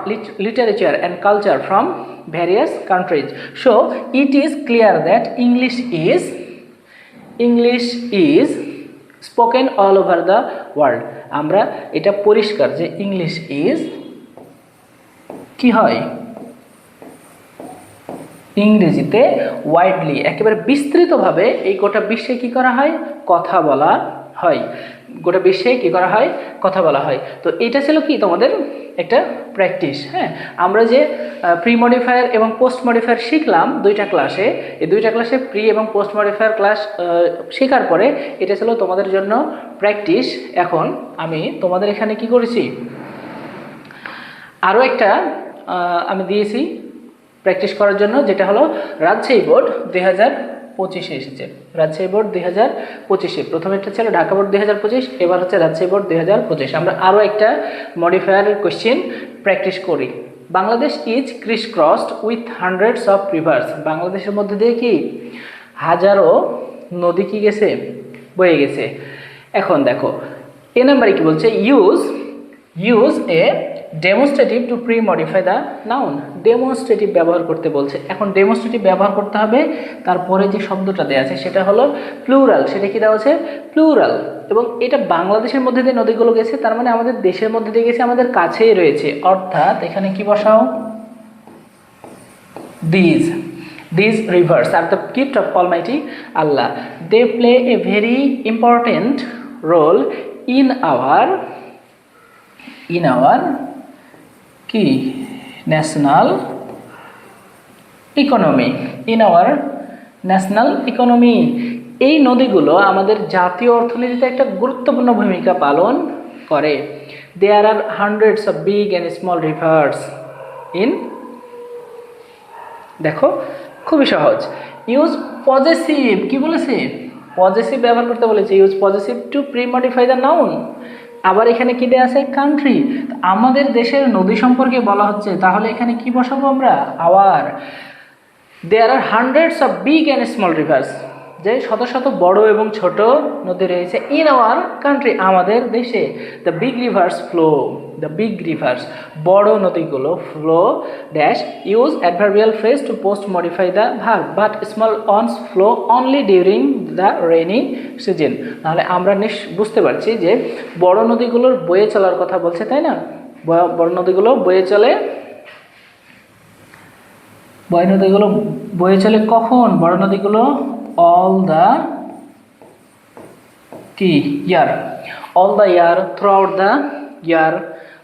literature and culture from various countries. So it is clear that English is spoken all over the world. আমরা এটা পরিষ্কার যে ইংলিশ ইজ কি হয়, ইংরেজিতে ওয়াইডলি, একেবারে বিস্তৃতভাবে এই গোটা বিশ্বে কি করা হয়, কথা বলা হয়। গোটা বিশ্বে কি করা হয়, কথা বলা হয়। তো এটা ছিল কি তোমাদের একটা প্র্যাকটিস। হ্যাঁ, আমরা যে প্রি মডিফায়ার এবং পোস্ট মডিফায়ার শিখলাম দুইটা ক্লাসে, এই দুইটা ক্লাসে প্রি এবং পোস্ট মডিফায়ার ক্লাস শেখার পরে এটা ছিল তোমাদের জন্য প্র্যাকটিস। এখন আমি তোমাদের এখানে কি করেছি, আরও একটা আমি দিয়েছি প্র্যাকটিস করার জন্য, যেটা হলো রাজশাহী বোর্ড 2025 এসেছে। রাজশাহী বোর্ড 2025, প্রথমে একটা ছিল ঢাকা বোর্ড 2025, এবার হচ্ছে রাজশাহী বোর্ড 2025। আমরা আরও একটা মডিফায়ারের কোশ্চেন প্র্যাকটিস করি। Bangladesh is criss crossed with hundreds of rivers. বাংলাদেশের মধ্যে দিয়ে কি হাজারো নদী কি গেছে, বয়ে গেছে। এখন দেখো এ নাম্বারে কি বলছে, use a demonstrative two pre modify the noun. Demonstrative ব্যবহার করতে বলছে। এখন ডেমনস্ট্রেটিভ ব্যবহার করতে হবে, তারপরে যে শব্দটা দেওয়া আছে সেটা হলো প্লুরাল। সেটা কি দেওয়া আছে, প্লুরাল। এবং এটা বাংলাদেশের মধ্যে দিয়ে নদীগুলো গেছে, তার মানে আমাদের দেশের মধ্যে দিয়ে গেছে, আমাদের কাছেই রয়েছে। অর্থাৎ এখানে কি বসাও, these rivers are the gift of Almighty Allah. They play a very important role in our কি ন্যাশনাল ইকোনমি, এই নদীগুলো আমাদের জাতীয় অর্থনীতিতে একটা গুরুত্বপূর্ণ ভূমিকা পালন করে। There are hundreds of big and small rivers in, দেখো খুবই সহজ। ইউজ পজেসিভ, কি বলেছে, পজেসিভ ব্যবহার করতে বলেছে। Use possessive two pre modify the noun. আবার এখানে কি দেওয়া আছে, কান্ট্রি। আমাদের দেশের নদী সম্পর্কে বলা হচ্ছে, তাহলে এখানে কি বসাবো আমরা, our. There are hundreds of big and small rivers, যে শত শত বড় এবং ছোট নদী রয়েছে ইন আওয়ার কান্ট্রি, আমাদের দেশে। দ্য বিগ রিভার্স, বড় নদীগুলো, flow dash use adverbial phrase to post modify the verb, but small ones flow only during the rainy season. তাহলে আমরা বুঝতে পারছি যে বড় নদীগুলোর বয়ে চলার কথা বলছে, তাই না? বড় নদীগুলো বয়ে চলে কখন? বড় নদীগুলো all the year, through out the year.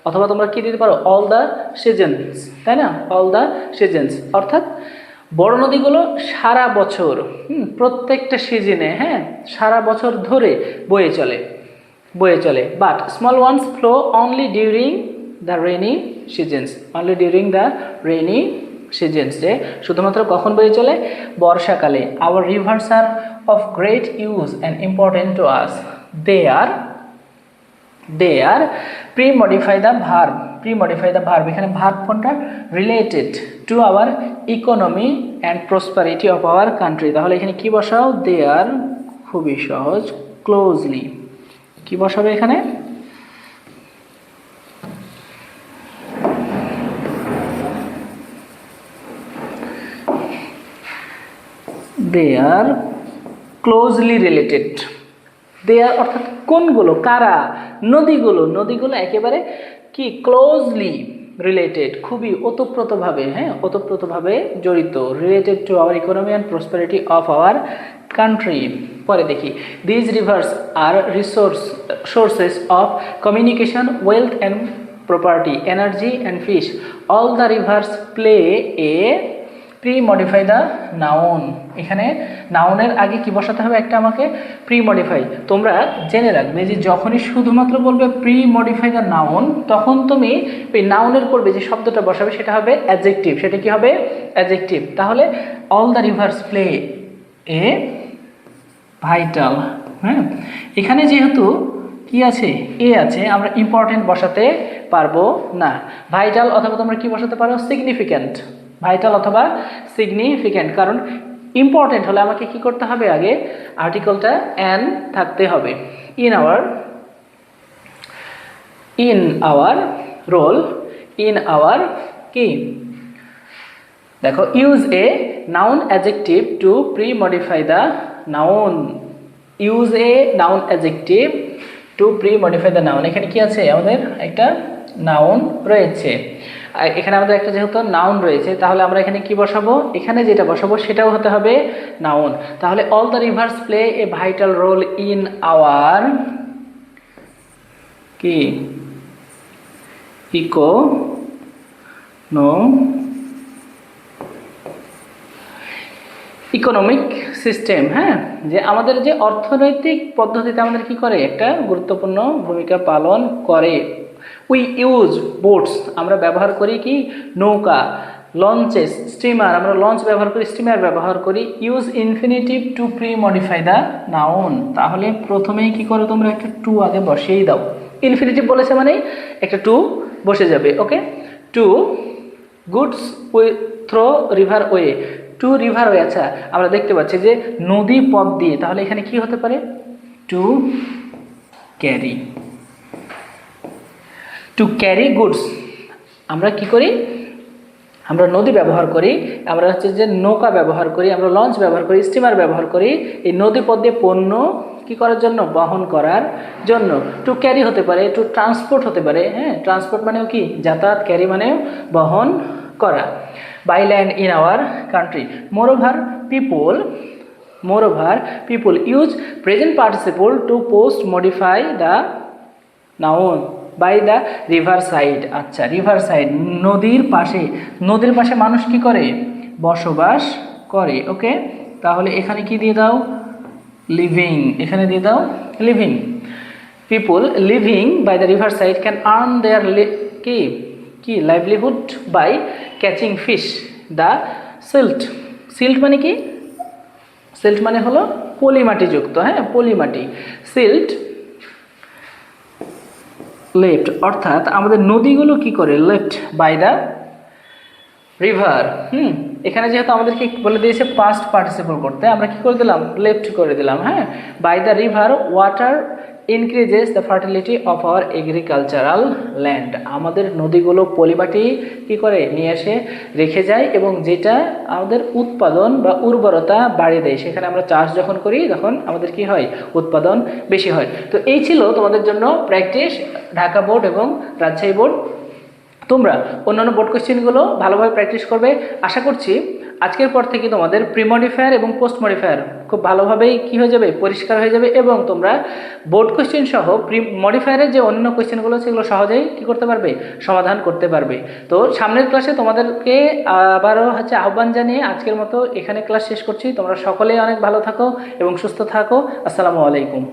অথবা তোমরা কি দিতে পারো, অল দ্য সিজনস, তাই না? অল দ্য সিজনস, অর্থাৎ বড় নদীগুলো সারা বছর, প্রত্যেকটা সিজনে, হ্যাঁ, সারা বছর ধরে বয়ে চলে। But small ones flow only during the rainy seasons, যে শুধুমাত্র কখন বয়ে চলে, বর্ষাকালে। Our rivers are of great use and important to us. They are premodify the verb. এখানে ভার্ব কোনটা, related to our economy and prosperity of our country. তাহলে এখানে কি বসাও, দে আর, খুবই সহজ, ক্লোজলি। কি বসাবে এখানে, দে আর ক্লোজলি রিলেটেড। দে আর অর্থাৎ কোনগুলো, কারা, নদীগুলো একেবারে কি ক্লোজলি রিলেটেড, খুবই ওতপ্রোতভাবে, হ্যাঁ ওতপ্রোতভাবে জড়িত, related to our economy and prosperity of our country. পরে দেখি, these rivers are sources of communication, wealth and property, energy and fish. All the rivers play a pre modify the noun. এখানে নাউনের আগে কি বসাতে হবে, একটা আমাকে প্রি মডিফাই। তোমরা জেনে রাখবে যে যখনই শুধুমাত্র বলবে প্রি মডিফাই দ্য নাউন, তখন তুমি এই নাউনের পূর্বে যে শব্দটা বসাবে সেটা হবে অ্যাডজেক্টিভ। সেটা কি হবে, অ্যাডজেক্টিভ। তাহলে all the rivers play a vital, হ্যাঁ এখানে যেহেতু কি আছে, এ আছে, আমরা ইম্পর্টেন্ট বসাতে পারবো না। ভাইটাল অথবা তোমরা কি বসাতে পারো, সিগনিফিক্যান্ট। ভাইটাল অথবা সিগনিফিক্যান্ট, কারণ ইম্পর্টেন্ট হলে আমাকে কি করতে হবে, আগে আর্টিকেলটা অ্যান থাকতে হবে। In our role, in our কি, দেখো use a noun adjective to pre modify the noun. Use a noun adjective to pre modify the noun. এখানে কি আছে, আমাদের একটা নাউন রয়েছে। আর এখানে আমাদের একটা যেহেতু নাউন রয়েছে, তাহলে আমরা এখানে কি বসাবো, এখানে যেটা বসাবো সেটাও হতে হবে নাউন। তাহলে all the rivers play a vital role in our কি ইকোনমিক সিস্টেম, হ্যাঁ যে আমাদের যে অর্থনৈতিক পদ্ধতিতে আমাদের কি করে, একটা গুরুত্বপূর্ণ ভূমিকা পালন করে। উই ইউজ বোটস, আমরা ব্যবহার করি কি, নৌকা। লঞ্চেস, স্টিমার, আমরা লঞ্চ ব্যবহার করি, স্টিমার ব্যবহার করি। Use infinitive two pre modify the noun. তাহলে প্রথমেই কি করো, তোমরা একটা টু আগে বসিয়েই দাও। ইনফিনিটিভ বলেছে মানে একটা টু বসে যাবে, okay. To goods through river way, to river way. আচ্ছা, আমরা দেখতে পাচ্ছি যে নদী পথ দিয়ে, তাহলে এখানে কি হতে পারে, টু ক্যারি গুডস। আমরা কি করি, আমরা নদী ব্যবহার করি, আমরা হচ্ছে যে নৌকা ব্যবহার করি, আমরা লঞ্চ ব্যবহার করি, স্টিমার ব্যবহার করি এই নদী পথ দিয়ে পণ্য কি করার জন্য, বহন করার জন্য। টু ক্যারি হতে পারে, টু ট্রান্সপোর্ট হতে পারে, হ্যাঁ ট্রান্সপোর্ট মানেও কি যাতায়াত, ক্যারি মানেও বহন করা। By land in our country. Moreover people use present participle to post modify the noun by the river side. আচ্ছা, রিভার সাইড নদীর পাশে মানুষ কি করে, বসবাস করে, ওকে। তাহলে এখানে কি দিয়ে দাও, লিভিং, এখানে দিয়ে দাও living. People living by the river side can earn their কি livelihood by catching fish. The silt মানে কি, সিল্ট মানে হলো পলিমাটিযুক্ত, হ্যাঁ পলিমাটি। সিল্ট লেফট, অর্থাৎ আমাদের নদীগুলো কি করে, লেফট বাই দ্য রিভার। এখানে যেহেতু আমাদেরকে বলে দিয়েছে পাস্ট পার্টিসিপল করতে, আমরা কি করে দিলাম, লেফট করে দিলাম, হ্যাঁ। By the river water increases the fertility of our agricultural land. আমাদের নদীগুলো পলিমাটি কি করে নিয়ে এসে রেখে যায়, এবং যেটা আমাদের উৎপাদন বা উর্বরতা বাড়িয়ে দেয়। সেখানে আমরা চাষ যখন করি তখন আমাদের কি হয়, উৎপাদন বেশি হয়। তো এই ছিল তোমাদের জন্য প্র্যাকটিস, ঢাকা বোর্ড এবং রাজশাহী বোর্ড। তোমরা অন্যান্য বোর্ড কোশ্চেনগুলো ভালোভাবে প্র্যাকটিস করবে। আশা করছি আজকের পর থেকে তোমাদের প্রি মডিফায়ার এবং পোস্ট মডিফায়ার খুব ভালোভাবেই কি হয়ে যাবে, পরিষ্কার হয়ে যাবে, এবং তোমরা বোর্ড কোশ্চেন সহ প্রি মডিফায়ারের যে অন্যান্য কোশ্চেনগুলো সেগুলো সহজেই কি করতে পারবে, সমাধান করতে পারবে। তো সামনের ক্লাসে তোমাদেরকে আবারও আহ্বান জানিয়ে আজকের মতো এখানে ক্লাস শেষ করছি। তোমরা সকলেই অনেক ভালো থাকো এবং সুস্থ থাকো। আসসালামু আলাইকুম।